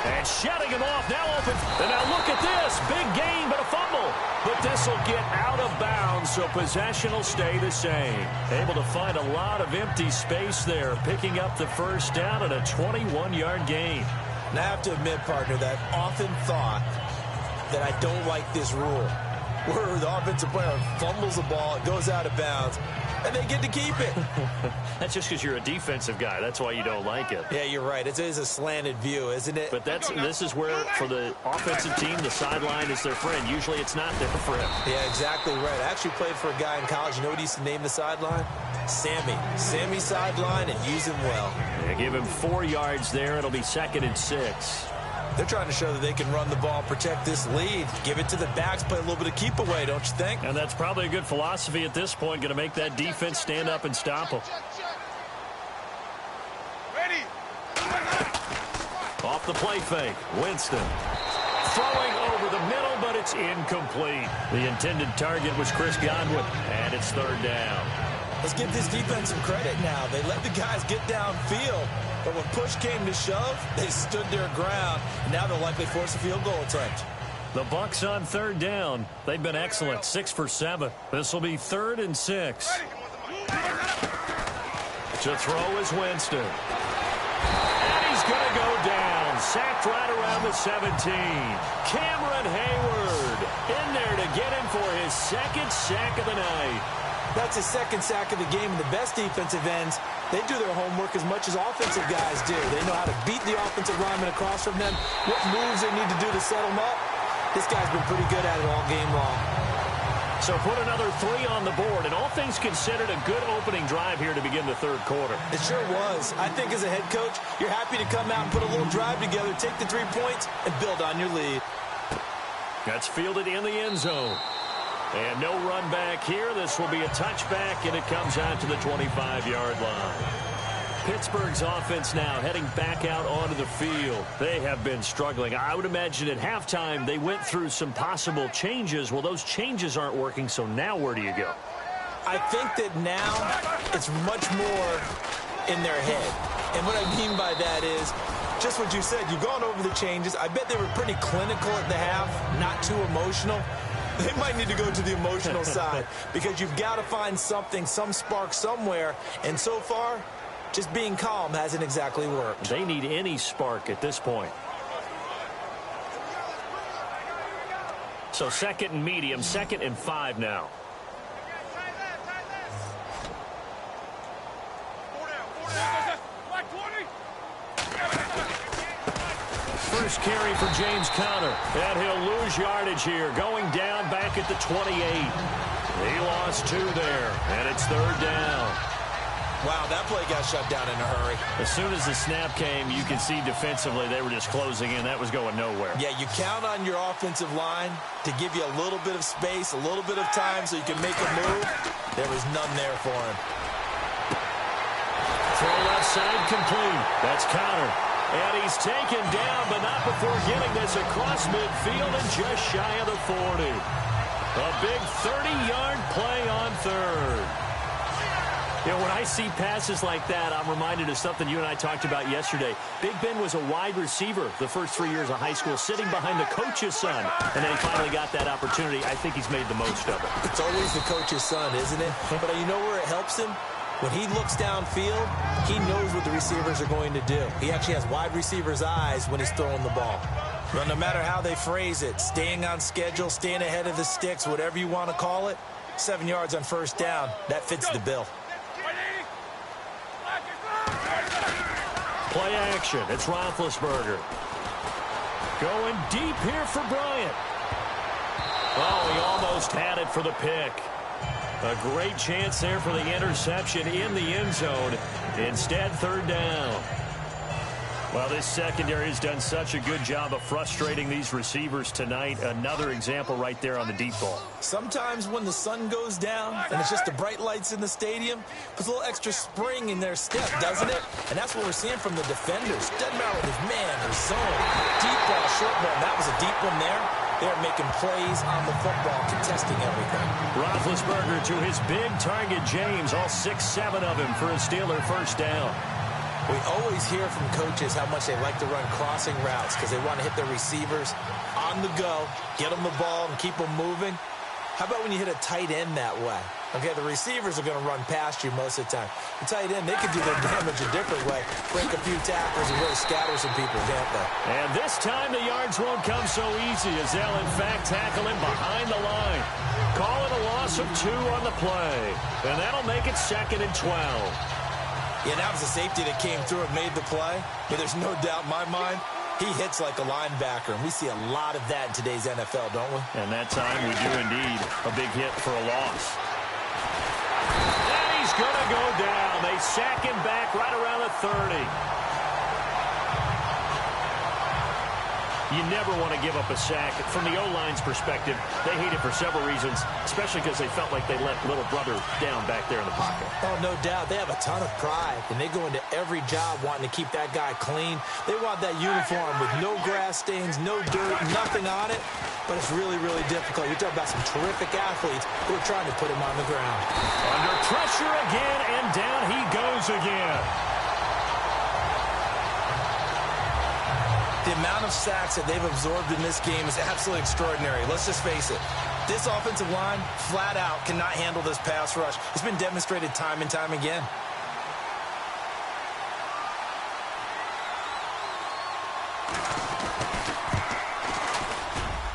And shutting him off, now open. And now look at this. Big gain, but a fumble. But this will get out of bounds, so possession will stay the same. Able to find a lot of empty space there, picking up the first down and a 21-yard gain. And I have to admit, partner, that I've often thought that I don't like this rule, where the offensive player fumbles the ball, it goes out of bounds, and they get to keep it. That's just because you're a defensive guy. That's why you don't like it. Yeah, you're right. It is a slanted view, isn't it? But this is where, for the offensive team, the sideline is their friend. Usually it's not their friend. Yeah, exactly right. I actually played for a guy in college. You know what he used to name the sideline? Sammy. Sammy sideline, and use him well. Yeah, give him 4 yards there. It'll be 2nd and 6. They're trying to show that they can run the ball, protect this lead, give it to the backs, play a little bit of keep away, don't you think? And that's probably a good philosophy at this point, going to make that defense stand up and stop them. Ready. Off the play fake, Winston. Throwing over the middle, but it's incomplete. The intended target was Chris Godwin, and it's 3rd down. Let's give this defense some credit now. They let the guys get downfield, but when push came to shove, they stood their ground. Now they'll likely force a field goal attempt. The Bucs on 3rd down. They've been excellent, 6 for 7. This will be 3rd and 6. To throw is Winston. And he's going to go down. Sacked right around the 17. Cameron Hayward in there to get him for his 2nd sack of the night. That's his 2nd sack of the game, and the best defensive ends, they do their homework as much as offensive guys do. They know how to beat the offensive lineman across from them, what moves they need to do to set them up. This guy's been pretty good at it all game long. So put another 3 on the board, and all things considered, a good opening drive here to begin the 3rd quarter. It sure was. I think as a head coach, you're happy to come out and put a little drive together, take the 3 points, and build on your lead. That's fielded in the end zone. And no run back here. This will be a touchback, and it comes out to the 25-yard line. Pittsburgh's offense now heading back out onto the field. They have been struggling. I would imagine at halftime they went through some possible changes. Well, those changes aren't working, so now where do you go? I think that now it's much more in their head. And what I mean by that is just what you said. You've gone over the changes. I bet they were pretty clinical at the half, not too emotional. They might need to go to the emotional side because you've got to find something, some spark somewhere. And so far, just being calm hasn't exactly worked. They need any spark at this point. So 2nd and medium, 2nd and 5 now. First carry for James Conner, and he'll lose yardage here, going down back at the 28. He lost 2 there, and it's 3rd down. Wow, that play got shut down in a hurry. As soon as the snap came, you can see defensively they were just closing in. That was going nowhere. Yeah, you count on your offensive line to give you a little bit of space, a little bit of time so you can make a move. There was none there for him. Throw left side complete. That's Conner. And he's taken down, but not before getting this across midfield and just shy of the 40. A big 30-yard play on 3rd. You know, when I see passes like that, I'm reminded of something you and I talked about yesterday. Big Ben was a wide receiver the first 3 years of high school, sitting behind the coach's son. And then he finally got that opportunity. I think he's made the most of it. It's always the coach's son, isn't it? But you know where it helps him? When he looks downfield, he knows what the receivers are going to do. He actually has wide receivers' eyes when he's throwing the ball. But no matter how they phrase it, staying on schedule, staying ahead of the sticks, whatever you want to call it, 7 yards on 1st down, that fits the bill. Play action. It's Roethlisberger. Going deep here for Bryant. Oh, he almost had it for the pick. A great chance there for the interception in the end zone. Instead, 3rd down. Well, this secondary has done such a good job of frustrating these receivers tonight. Another example right there on the deep ball. Sometimes when the sun goes down and it's just the bright lights in the stadium, puts a little extra spring in their step, doesn't it? And that's what we're seeing from the defenders. Doesn't matter what his man or zone. Deep ball, short ball. That was a deep one there. They're making plays on the football, contesting everything. Roethlisberger to his big target, James. All 6-7 of him for a Steeler 1st down. We always hear from coaches how much they like to run crossing routes because they want to hit their receivers on the go, get them the ball, and keep them moving. How about when you hit a tight end that way? Okay, the receivers are going to run past you most of the time. The tight end, they can do their damage a different way, break a few tackles and really scatter some people, can't they? And this time the yards won't come so easy as they'll, in fact, tackle him behind the line. Call it a loss of 2 on the play. And that'll make it 2nd and 12. Yeah, that was a safety that came through and made the play. But there's no doubt in my mind, he hits like a linebacker. And we see a lot of that in today's NFL, don't we? And that time we do indeed. A big hit for a loss. And he's going to go down. They sack him back right around the 30. You never want to give up a sack. From the O-line's perspective, they hate it for several reasons, especially because they felt like they let little brother down back there in the pocket. Oh, no doubt. They have a ton of pride, and they go into every job wanting to keep that guy clean. They want that uniform with no grass stains, no dirt, nothing on it. But it's really, really difficult. You're talking about some terrific athletes who are trying to put him on the ground. Under pressure again, and down he goes again. The amount of sacks that they've absorbed in this game is absolutely extraordinary. Let's just face it. This offensive line, flat out, cannot handle this pass rush. It's been demonstrated time and time again.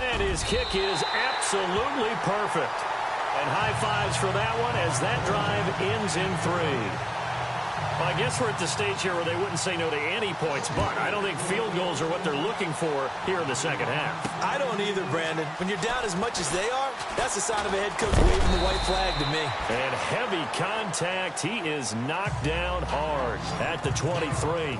And his kick is absolutely perfect. And high fives for that one as that drive ends in 3. Well, I guess we're at the stage here where they wouldn't say no to any points, but I don't think field goals are what they're looking for here in the second half. I don't either, Brandon. When you're down as much as they are, that's the sign of a head coach waving the white flag to me. And heavy contact. He is knocked down hard at the 23.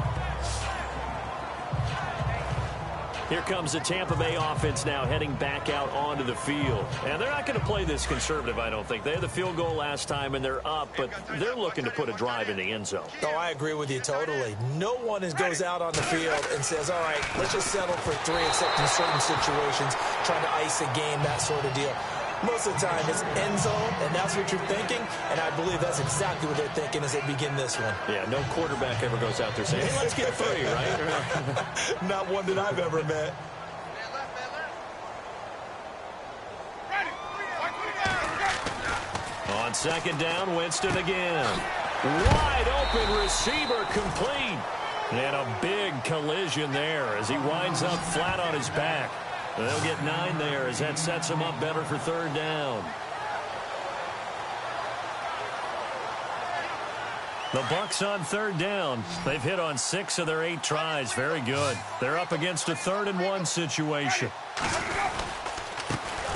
Here comes the Tampa Bay offense now heading back out onto the field. And they're not going to play this conservative, I don't think. They had the field goal last time, and they're up, but they're looking to put a drive in the end zone. Oh, I agree with you totally. No one goes out on the field and says, all right, let's just settle for 3, except in certain situations, trying to ice a game, that sort of deal. Most of the time, it's end zone, and that's what you're thinking, and I believe that's exactly what they're thinking as they begin this one. Yeah, no quarterback ever goes out there saying, hey, let's get 3, right? Not one that I've ever met. On second down, Winston again. Wide open receiver complete. And a big collision there as he winds up flat on his back. They'll get 9 there as that sets him up better for 3rd down. The Bucs on 3rd down. They've hit on 6 of their 8 tries. Very good. They're up against a 3rd and 1 situation.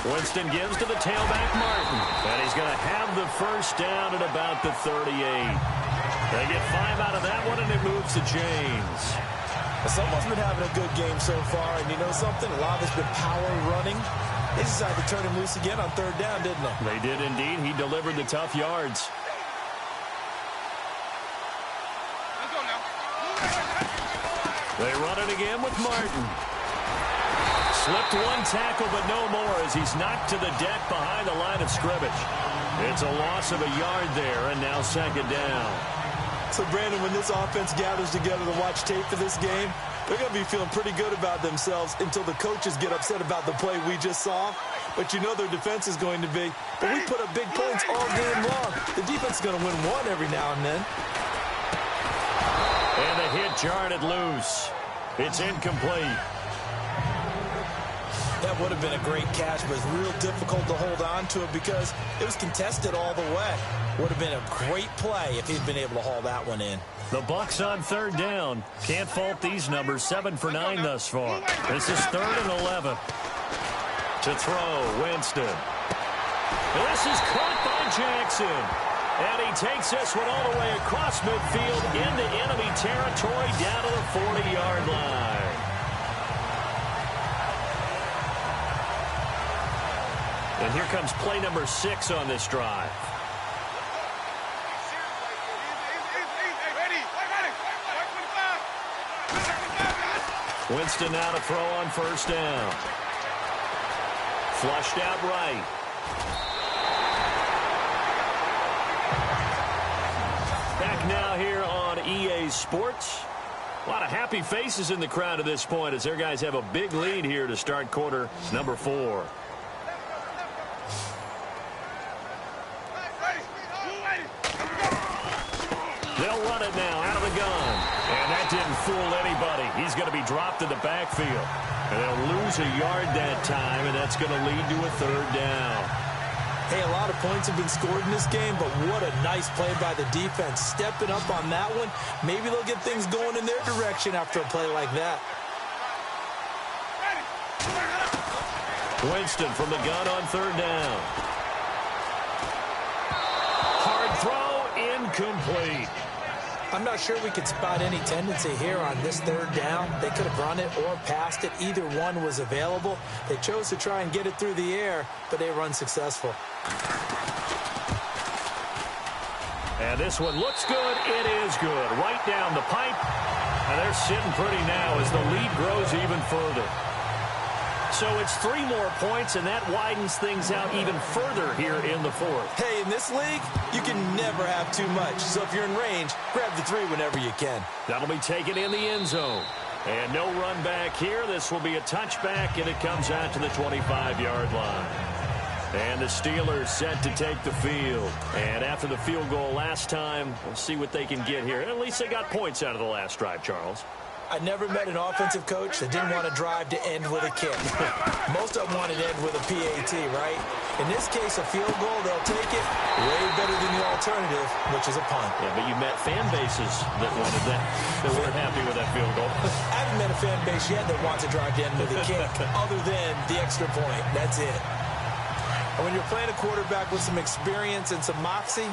Winston gives to the tailback, Martin. And he's going to have the first down at about the 38. They get 5 out of that one, and it moves to James. Someone's been having a good game so far, and you know something? A lot of it's been power running. They decided to turn him loose again on 3rd down, didn't they? They did indeed. He delivered the tough yards. They run it again with Martin. Slipped one tackle, but no more as he's knocked to the deck behind the line of scrimmage. It's a loss of a yard there, and now 2nd down. So, Brandon, when this offense gathers together to watch tape for this game, they're going to be feeling pretty good about themselves until the coaches get upset about the play we just saw. But you know their defense is going to be, but we put up big points all game long. The defense is going to win one every now and then. And the hit jarred it loose. It's incomplete. That would have been a great catch, but it's real difficult to hold on to it because it was contested all the way. Would have been a great play if he'd been able to haul that one in. The Bucs on 3rd down. Can't fault these numbers. 7 for 9 thus far. This is 3rd and 11. To throw, Winston. This is caught by Jackson. And he takes this one all the way across midfield into enemy territory down to the 40-yard line. And here comes play number 6 on this drive. Winston now to throw on 1st down. Flushed out right. Back now here on EA EA Sports. A lot of happy faces in the crowd at this point as their guys have a big lead here to start quarter number 4. They'll run it now out of the gun. And that didn't fool anybody. He's going to be dropped in the backfield. And they'll lose a yard that time, and that's going to lead to a 3rd down. Hey, a lot of points have been scored in this game, but what a nice play by the defense. Stepping up on that one. Maybe they'll get things going in their direction after a play like that. Winston from the gun on 3rd down. Hard throw, incomplete. I'm not sure we could spot any tendency here on this 3rd down. They could have run it or passed it. Either one was available. They chose to try and get it through the air, but they were unsuccessful. And this one looks good. It is good. Right down the pipe. And they're sitting pretty now as the lead grows even further. So it's 3 more points, and that widens things out even further here in the 4th. Hey, in this league, you can never have too much. So if you're in range, grab the 3 whenever you can. That'll be taken in the end zone. And no run back here. This will be a touchback, and it comes out to the 25-yard line. And the Steelers set to take the field. And after the field goal last time, we'll see what they can get here. And at least they got points out of the last drive, Charles. I never met an offensive coach that didn't want to drive to end with a kick. Most of them wanted to end with a PAT, right? In this case, a field goal, they'll take it way better than the alternative, which is a punt. Yeah, but you met fan bases that wanted that, that weren't happy with that field goal. I haven't met a fan base yet that wants to drive to end with a kick, other than the extra point. That's it. And when you're playing a quarterback with some experience and some moxie,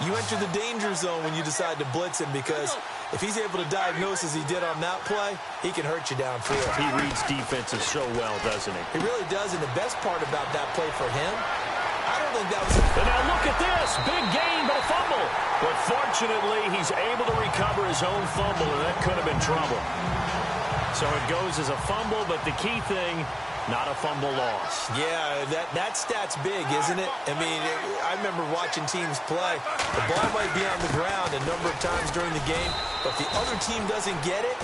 you enter the danger zone when you decide to blitz him, because if he's able to diagnose as he did on that play, he can hurt you downfield. He reads defenses so well, doesn't he? He really does, and the best part about that play for him, I don't think that was... And now look at this. Big gain, but a fumble. But fortunately, he's able to recover his own fumble, and that could have been trouble. So it goes as a fumble, but the key thing, not a fumble loss. Yeah, that stat's big, isn't it? I mean, I remember watching teams play. The ball might be on the ground a number of times during the game, but if the other team doesn't get it,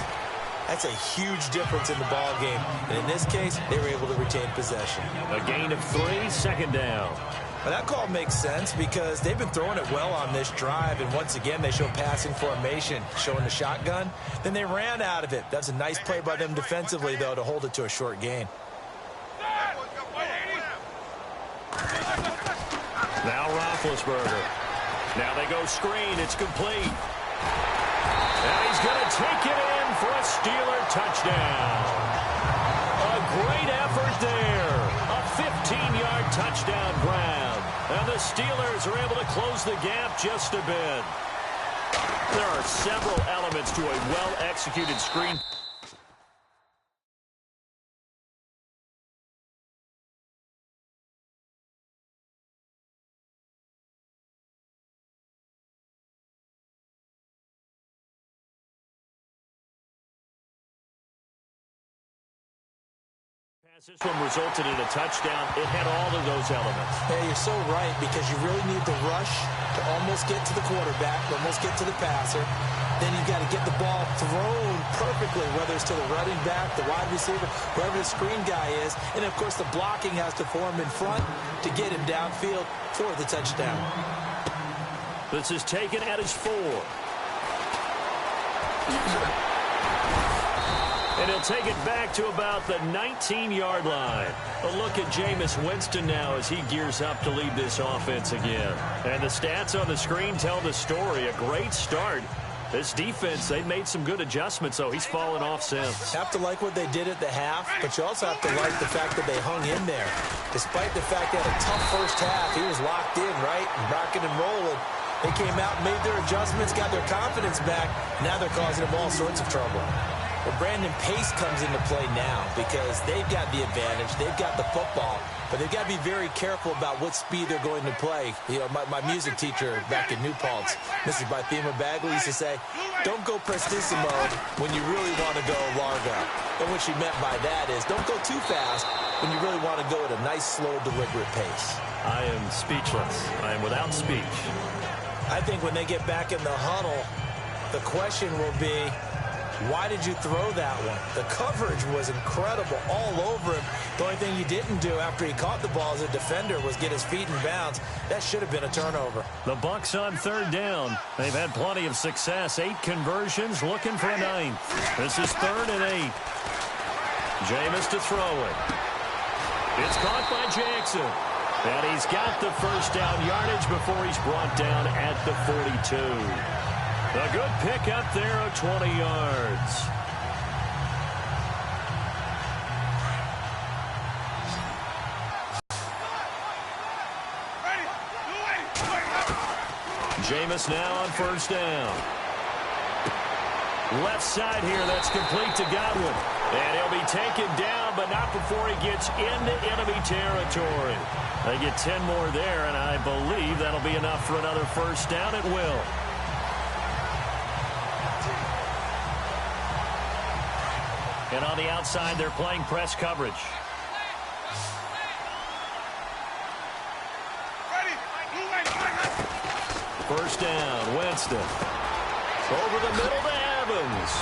that's a huge difference in the ball game. And in this case, they were able to retain possession. A gain of 3, 2nd down. Well, that call makes sense because they've been throwing it well on this drive, and once again, they show passing formation, showing the shotgun. Then they ran out of it. That's a nice play by them defensively, though, to hold it to a short gain. Now Roethlisberger. Now they go screen. It's complete. And he's going to take it in for a Steeler touchdown. A great effort there. A 15-yard touchdown grab. And the Steelers are able to close the gap just a bit. There are several elements to a well-executed screen. This one resulted in a touchdown. It had all of those elements. Hey, you're so right, because you really need the rush to almost get to the quarterback, almost get to the passer. Then you've got to get the ball thrown perfectly, whether it's to the running back, the wide receiver, whoever the screen guy is. And, of course, the blocking has to form in front to get him downfield for the touchdown. This is taken at his 4. And he'll take it back to about the 19-yard line. A look at Jameis Winston now as he gears up to lead this offense again. And the stats on the screen tell the story. A great start. This defense, they made some good adjustments, so he's fallen off since. Have to like what they did at the half, but you also have to like the fact that they hung in there. Despite the fact they had a tough first half, he was locked in, right? Rocking and rolling. They came out, made their adjustments, got their confidence back. Now they're causing them all sorts of trouble. Well, Brandon, pace comes into play now because they've got the advantage. They've got the football, but they've got to be very careful about what speed they're going to play. You know, my music teacher back in New Paltz, Mrs. Bythema Bagley, used to say, don't go prestissimo when you really want to go largo. And what she meant by that is don't go too fast when you really want to go at a nice, slow, deliberate pace. I am speechless. I am without speech. I think when they get back in the huddle, The question will be, why did you throw that one? The coverage was incredible all over him. The only thing he didn't do after he caught the ball as a defender was get his feet in bounds. That should have been a turnover. The Bucs on third down. They've had plenty of success. 8 conversions, looking for a 9th. This is 3rd and 8. Jameis to throw it. It's caught by Jackson. And he's got the first down yardage before he's brought down at the 42. A good pickup there of 20 yards. Jameis now on first down. Left side here, that's complete to Godwin. And he'll be taken down, but not before he gets into enemy territory. They get 10 more there, and I believe that'll be enough for another first down. It will. And on the outside, they're playing press coverage. First down, Winston. Over the middle to Evans.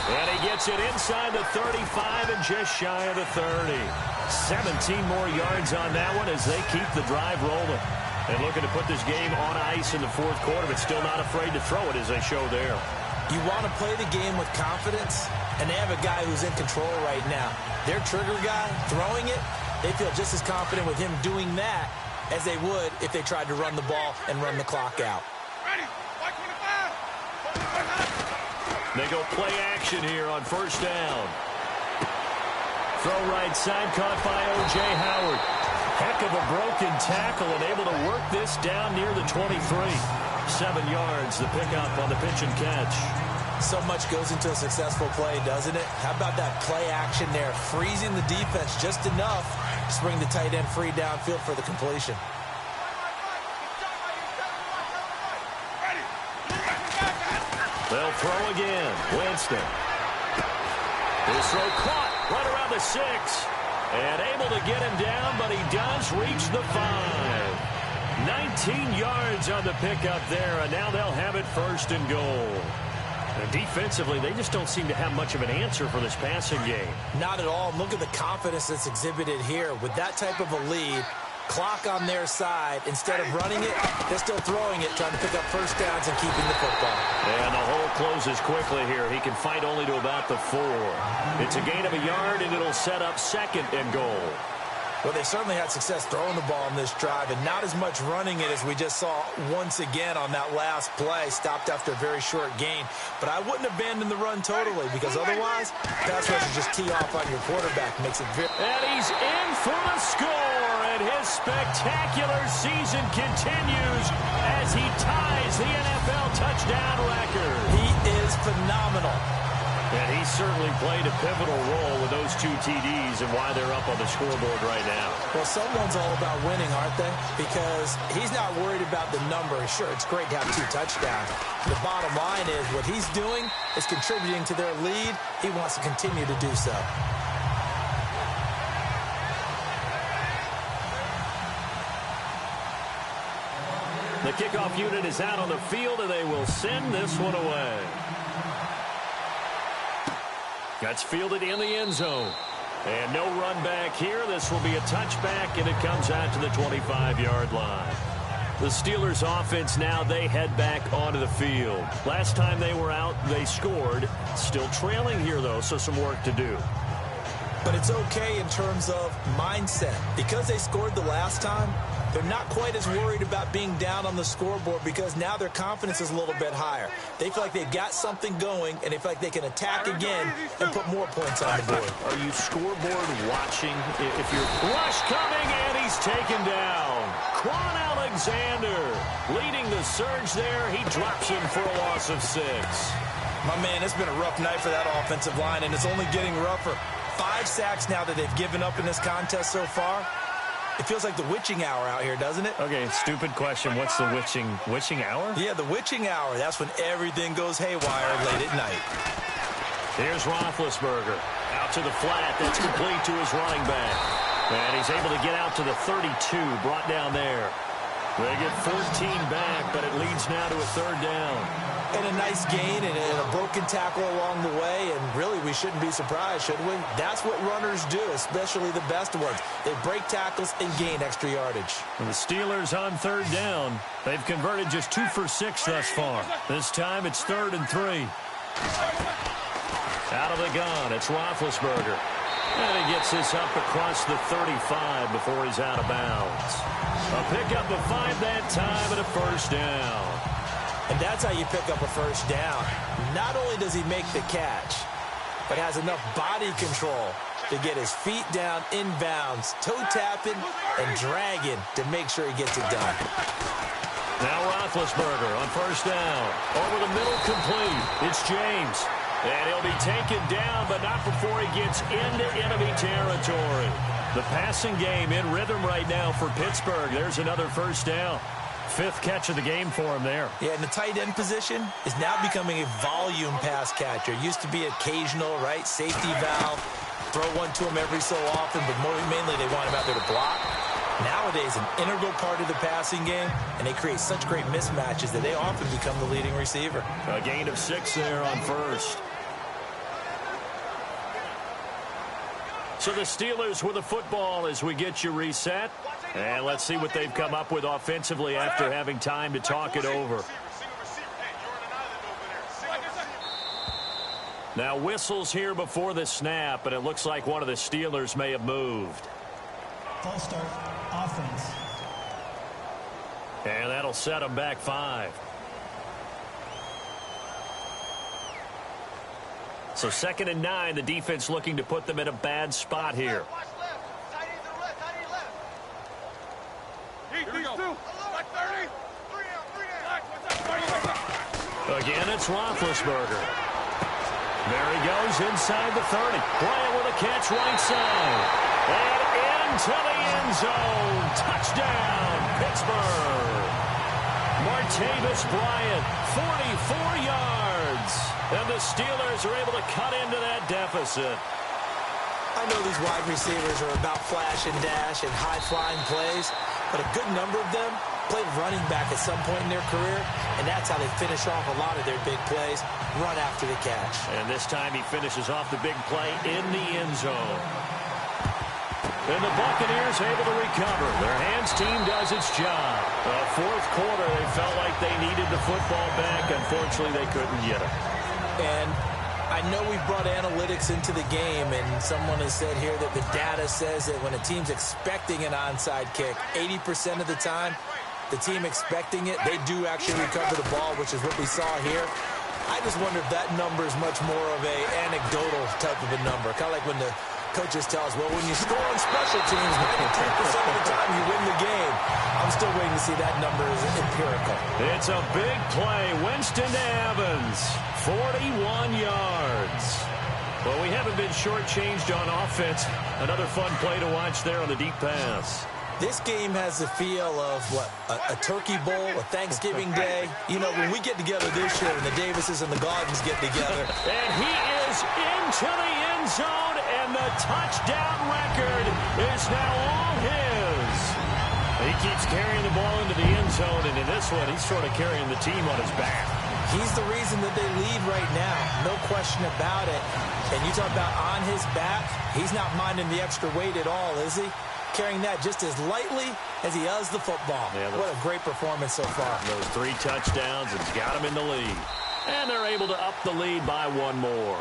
And he gets it inside the 35 and just shy of the 30. 17 more yards on that one as they keep the drive rolling. And looking to put this game on ice in the fourth quarter, but still not afraid to throw it as they show there. You want to play the game with confidence, and they have a guy who's in control right now. Their trigger guy, throwing it, they feel just as confident with him doing that as they would if they tried to run the ball and run the clock out. They go play action here on first down. Throw right side, caught by O.J. Howard. Heck of a broken tackle and able to work this down near the 23. 7 yards, the pickup on the pitch and catch. So much goes into a successful play, doesn't it? How about that play action there, freezing the defense just enough to bring the tight end free downfield for the completion. They'll throw again. Winston. His throw caught right around the 6. And able to get him down, but he does reach the 5. 19 yards on the pickup there, and now they'll have it first and goal. And defensively, they just don't seem to have much of an answer for this passing game. Not at all. Look at the confidence that's exhibited here. With that type of a lead, clock on their side, instead of running it, they're still throwing it, trying to pick up first downs and keeping the football. And the hole closes quickly here. He can fight only to about the 4. It's a gain of a yard, and it'll set up second and goal. Well, they certainly had success throwing the ball on this drive, and not as much running it as we just saw once again on that last play. Stopped after a very short gain. But I wouldn't abandon the run totally, because otherwise, pass rushers just tee off on your quarterback. Makes it very... And he's in for the score, and his spectacular season continues as he ties the NFL touchdown record. He is phenomenal. And he certainly played a pivotal role with those 2 TDs and why they're up on the scoreboard right now. Well, someone's all about winning, aren't they? Because he's not worried about the number. Sure, it's great to have 2 touchdowns. The bottom line is what he's doing is contributing to their lead. He wants to continue to do so. The kickoff unit is out on the field, and they will send this one away. That's fielded in the end zone. And no run back here. This will be a touchback, and it comes out to the 25-yard line. The Steelers offense now, they head back onto the field. Last time they were out, they scored. Still trailing here, though, so some work to do. But it's okay in terms of mindset. Because they scored the last time, they're not quite as worried about being down on the scoreboard because now their confidence is a little bit higher. They feel like they've got something going, and they feel like they can attack again and put more points on the board. Are you scoreboard watching? If you're rush coming, and he's taken down. Quan Alexander leading the surge there. He drops him for a loss of 6. My man, it's been a rough night for that offensive line, and it's only getting rougher. 5 sacks now that they've given up in this contest so far. It feels like the witching hour out here, doesn't it? Okay, stupid question. What's the witching hour? Yeah, the witching hour. That's when everything goes haywire late at night. Here's Roethlisberger. Out to the flat. That's complete to his running back. And he's able to get out to the 32. Brought down there. They get 14 back, but it leads now to a third down. And a nice gain and a broken tackle along the way, and really we shouldn't be surprised, should we? That's what runners do, especially the best ones. They break tackles and gain extra yardage. And the Steelers on third down. They've converted just 2 for 6 thus far. This time it's 3rd and 3. Out of the gun, it's Roethlisberger. And he gets this up across the 35 before he's out of bounds. A pickup of 5 that time and a first down. And that's how you pick up a first down. Not only does he make the catch, but has enough body control to get his feet down inbounds, toe tapping and dragging to make sure he gets it done. Now Roethlisberger on first down. Over the middle, complete. It's James. And he'll be taken down, but not before he gets into enemy territory. The passing game in rhythm right now for Pittsburgh. There's another first down. 5th catch of the game for him there. Yeah, and the tight end position is now becoming a volume pass catcher. Used to be occasional, right? Safety valve. Throw one to him every so often, but mainly they want him out there to block. Nowadays, an integral part of the passing game, and they create such great mismatches that they often become the leading receiver. A gain of 6 there on first. So the Steelers with the football as we get you reset. And let's see what they've come up with offensively after having time to talk it over. Now whistles here before the snap, and it looks like one of the Steelers may have moved. False start, offense. And that'll set them back 5. So 2nd and 9, the defense looking to put them in a bad spot here. Again, it's Roethlisberger. There he goes inside the 30. Bryant with a catch right side. And into the end zone. Touchdown, Pittsburgh. Martavis Bryant, 44 yards. And the Steelers are able to cut into that deficit. I know these wide receivers are about flash and dash and high-flying plays, but a good number of them played running back at some point in their career, and that's how they finish off a lot of their big plays, run after the catch. And this time he finishes off the big play in the end zone. And the Buccaneers able to recover. Their hands team does its job. The 4th quarter, they felt like they needed the football back. Unfortunately, they couldn't get it. And I know we've brought analytics into the game, and someone has said here that the data says that when a team's expecting an onside kick, 80% of the time, the team expecting it, they do actually recover the ball, which is what we saw here. I just wonder if that number is much more of a anecdotal type of a number. Kind of like when the coaches tell us, well, when you score on special teams, 93% of the time you win the game. I'm still waiting to see that number is empirical. It's a big play. Winston to Evans, 41 yards. Well, we haven't been shortchanged on offense. Another fun play to watch there on the deep pass. This game has the feel of, what, a turkey bowl, a Thanksgiving day. You know, when we get together this year, when the Davises and the Gardens get together. And he is into the end zone, and the touchdown record is now all his. He keeps carrying the ball into the end zone, and in this one, he's sort of carrying the team on his back. He's the reason that they lead right now. No question about it. And you talk about on his back, he's not minding the extra weight at all, is he? Carrying that just as lightly as he does the football. Yeah, what a great performance so far. Those 3 touchdowns, it's got him in the lead. And they're able to up the lead by 1 more.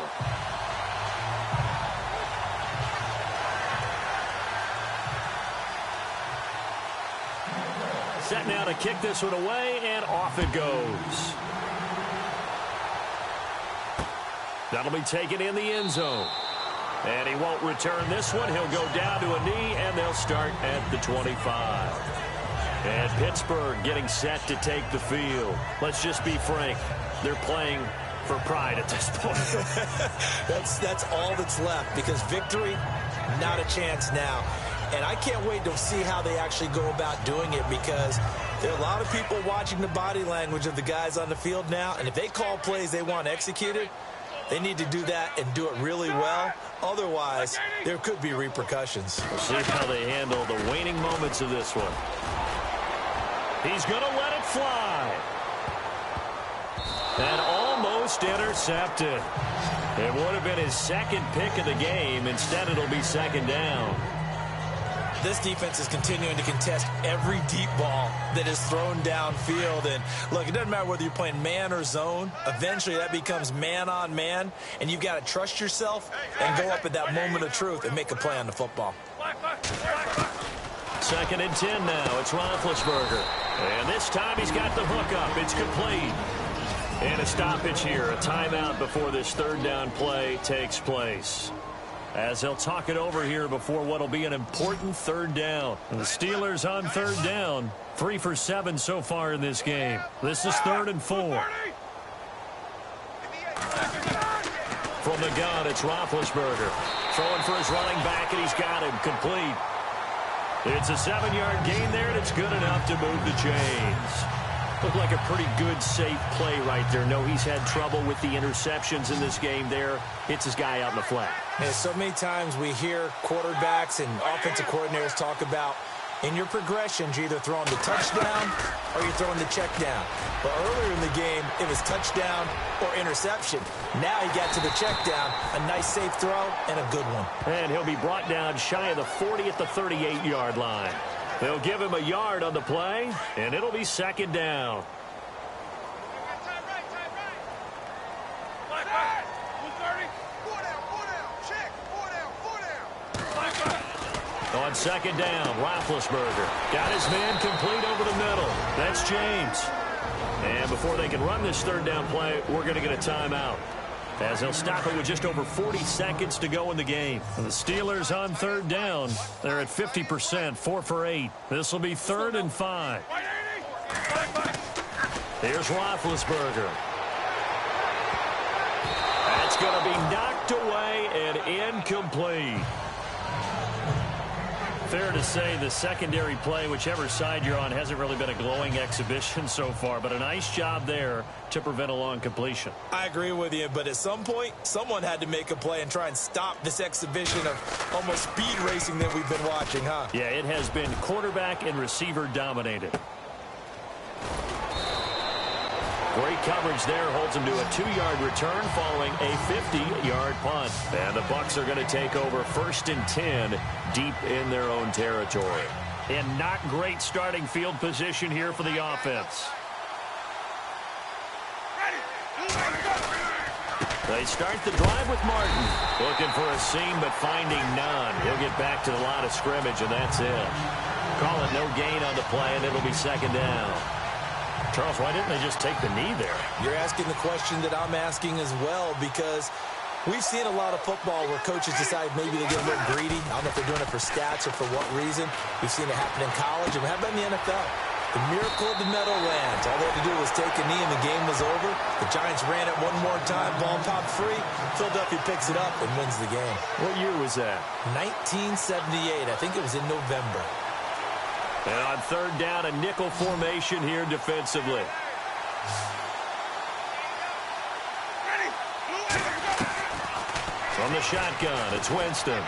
Set now to kick this one away, and off it goes. That'll be taken in the end zone. And he won't return this one. He'll go down to a knee, and they'll start at the 25. And Pittsburgh getting set to take the field. Let's just be frank. They're playing for pride at this point. That's all that's left, because victory, not a chance now. And I can't wait to see how they actually go about doing it, because there are a lot of people watching the body language of the guys on the field now, and if they call plays they want executed, they need to do that and do it really well. Otherwise, there could be repercussions. We'll see how they handle the waning moments of this one. He's going to let it fly. And almost intercepted. It would have been his second pick of the game. Instead, it'll be second down. This defense is continuing to contest every deep ball that is thrown downfield. And, look, it doesn't matter whether you're playing man or zone. Eventually, that becomes man on man. And you've got to trust yourself and go up at that moment of truth and make a play on the football. 2nd and 10 now. It's Roethlisberger. And this time he's got the hook up. It's complete. And a stoppage here. A timeout before this third down play takes place. As they'll talk it over here before what will be an important third down. The Steelers on third down. 3 for 7 so far in this game. This is 3rd and 4. From the gun, it's Roethlisberger. Throwing for his running back, and he's got him complete. It's a 7-yard gain there, and it's good enough to move the chains. Looked like a pretty good, safe play right there. No, he's had trouble with the interceptions in this game there. Hits his guy out in the flat. And so many times we hear quarterbacks and offensive coordinators talk about in your progressions, you're either throwing the touchdown or you're throwing the check down. But earlier in the game, it was touchdown or interception. Now he got to the check down, a nice safe throw, and a good one. And he'll be brought down shy of the 40 at the 38-yard line. They'll give him a yard on the play, and it'll be second down. On second down, Roethlisberger got his man complete over the middle. That's James. And before they can run this third down play, we're going to get a timeout, as they'll stop it with just over 40 seconds to go in the game. And the Steelers on third down. They're at 50%, 4 for 8. This will be 3rd and 5. Here's Roethlisberger. That's going to be knocked away and incomplete. Fair to say the secondary play, whichever side you're on, hasn't really been a glowing exhibition so far, but a nice job there to prevent a long completion. I agree with you, but at some point, someone had to make a play and try and stop this exhibition of almost speed racing that we've been watching, huh? Yeah, it has been quarterback and receiver dominated. Great coverage there, holds him to a 2-yard return following a 50-yard punt. And the Bucs are going to take over 1st and 10 deep in their own territory. And not great starting field position here for the offense. They start the drive with Martin. Looking for a seam, but finding none. He'll get back to the line of scrimmage, and that's it. Call it no gain on the play, and it'll be second down. Charles, why didn't they just take the knee there? You're asking the question that I'm asking as well, because we've seen a lot of football where coaches decide maybe they get a little greedy. I don't know if they're doing it for stats or for what reason. We've seen it happen in college, and how about in the NFL? The miracle of the Meadowlands. All they had to do was take a knee, and the game was over. The Giants ran it one more time. Ball popped free. Philadelphia picks it up and wins the game. What year was that? 1978. I think it was in November. And on third down, a nickel formation here defensively. From the shotgun, it's Winston.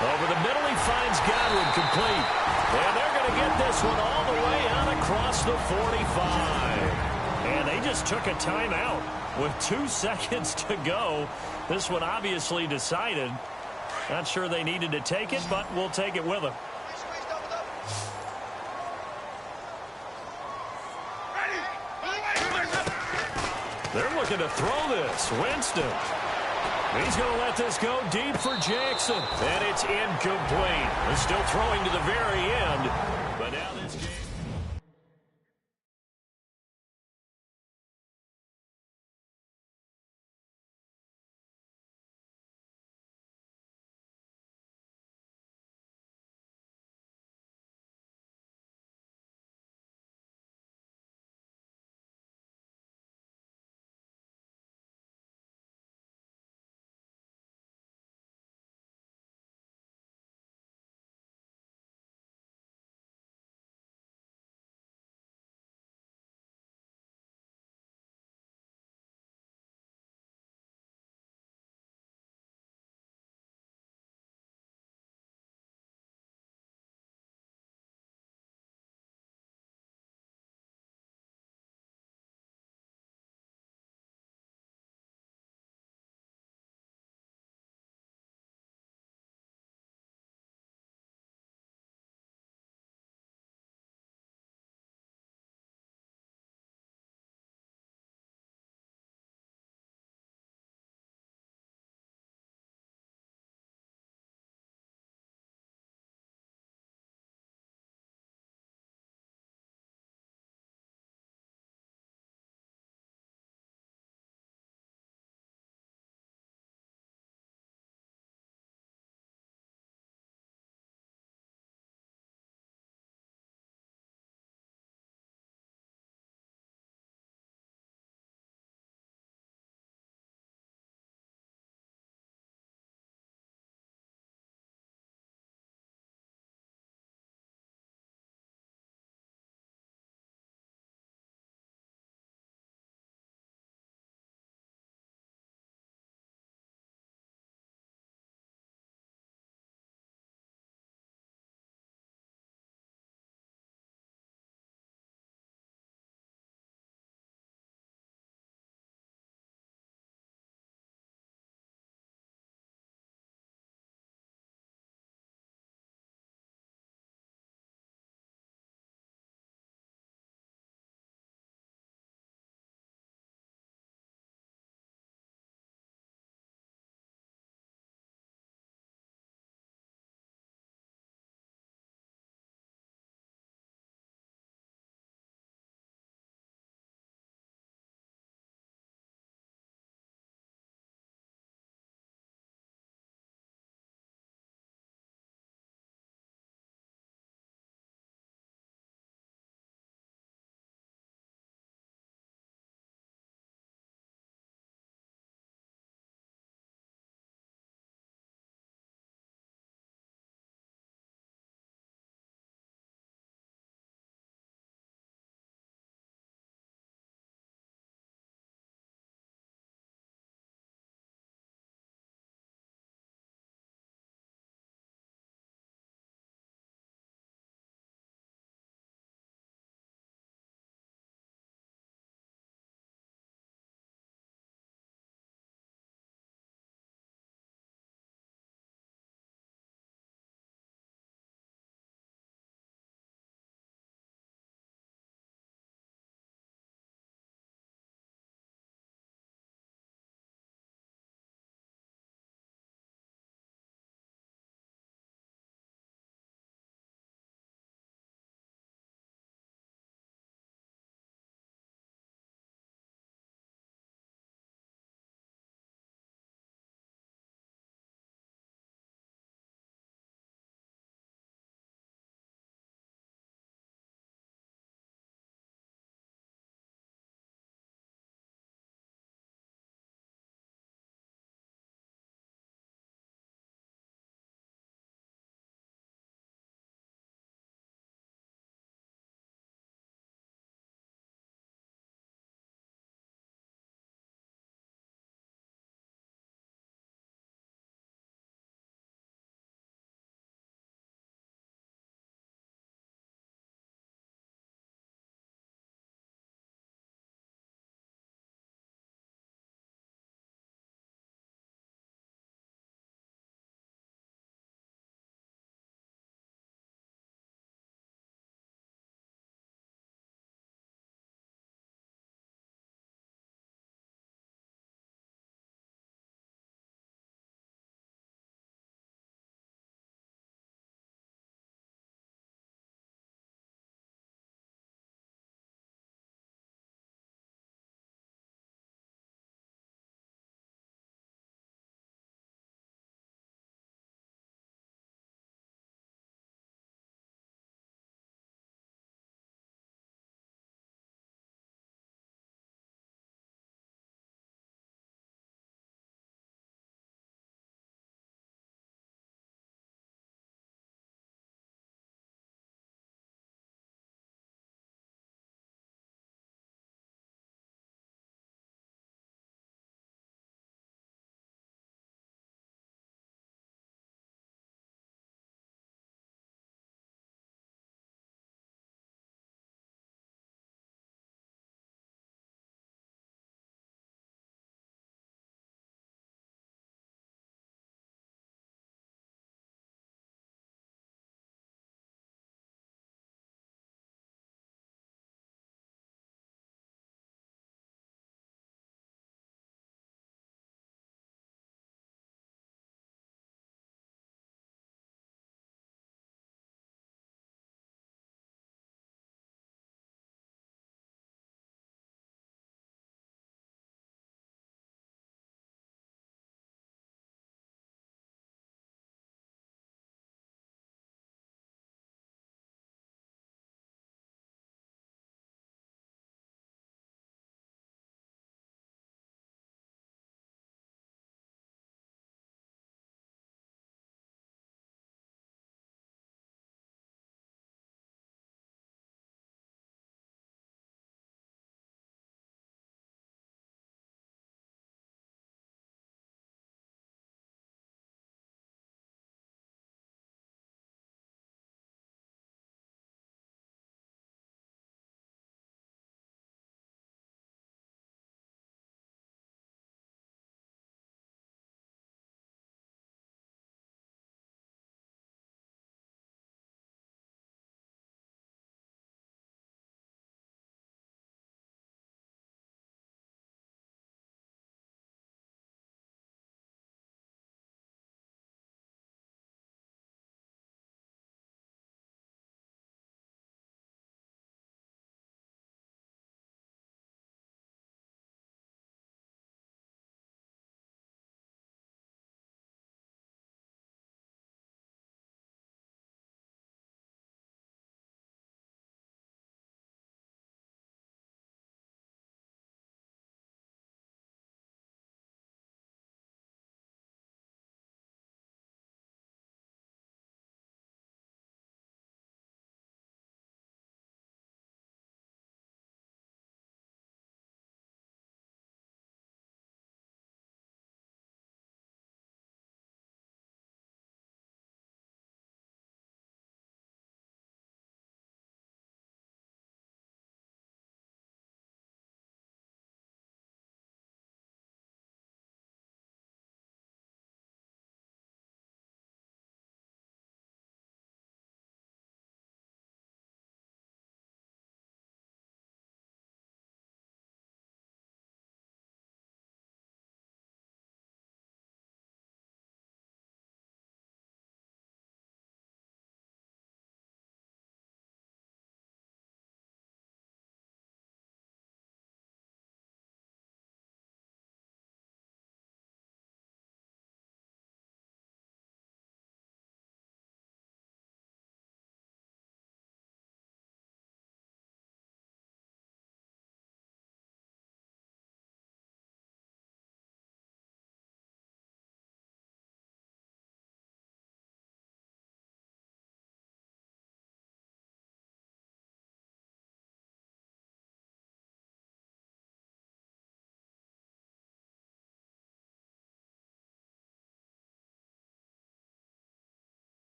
Over the middle, he finds Godwin complete. And they're going to get this one all the way out across the 45. And they just took a timeout with 2 seconds to go. This one obviously decided. Not sure they needed to take it, but we'll take it with them. They're looking to throw this. Winston. He's going to let this go deep for Jackson. And it's incomplete. They're still throwing to the very end.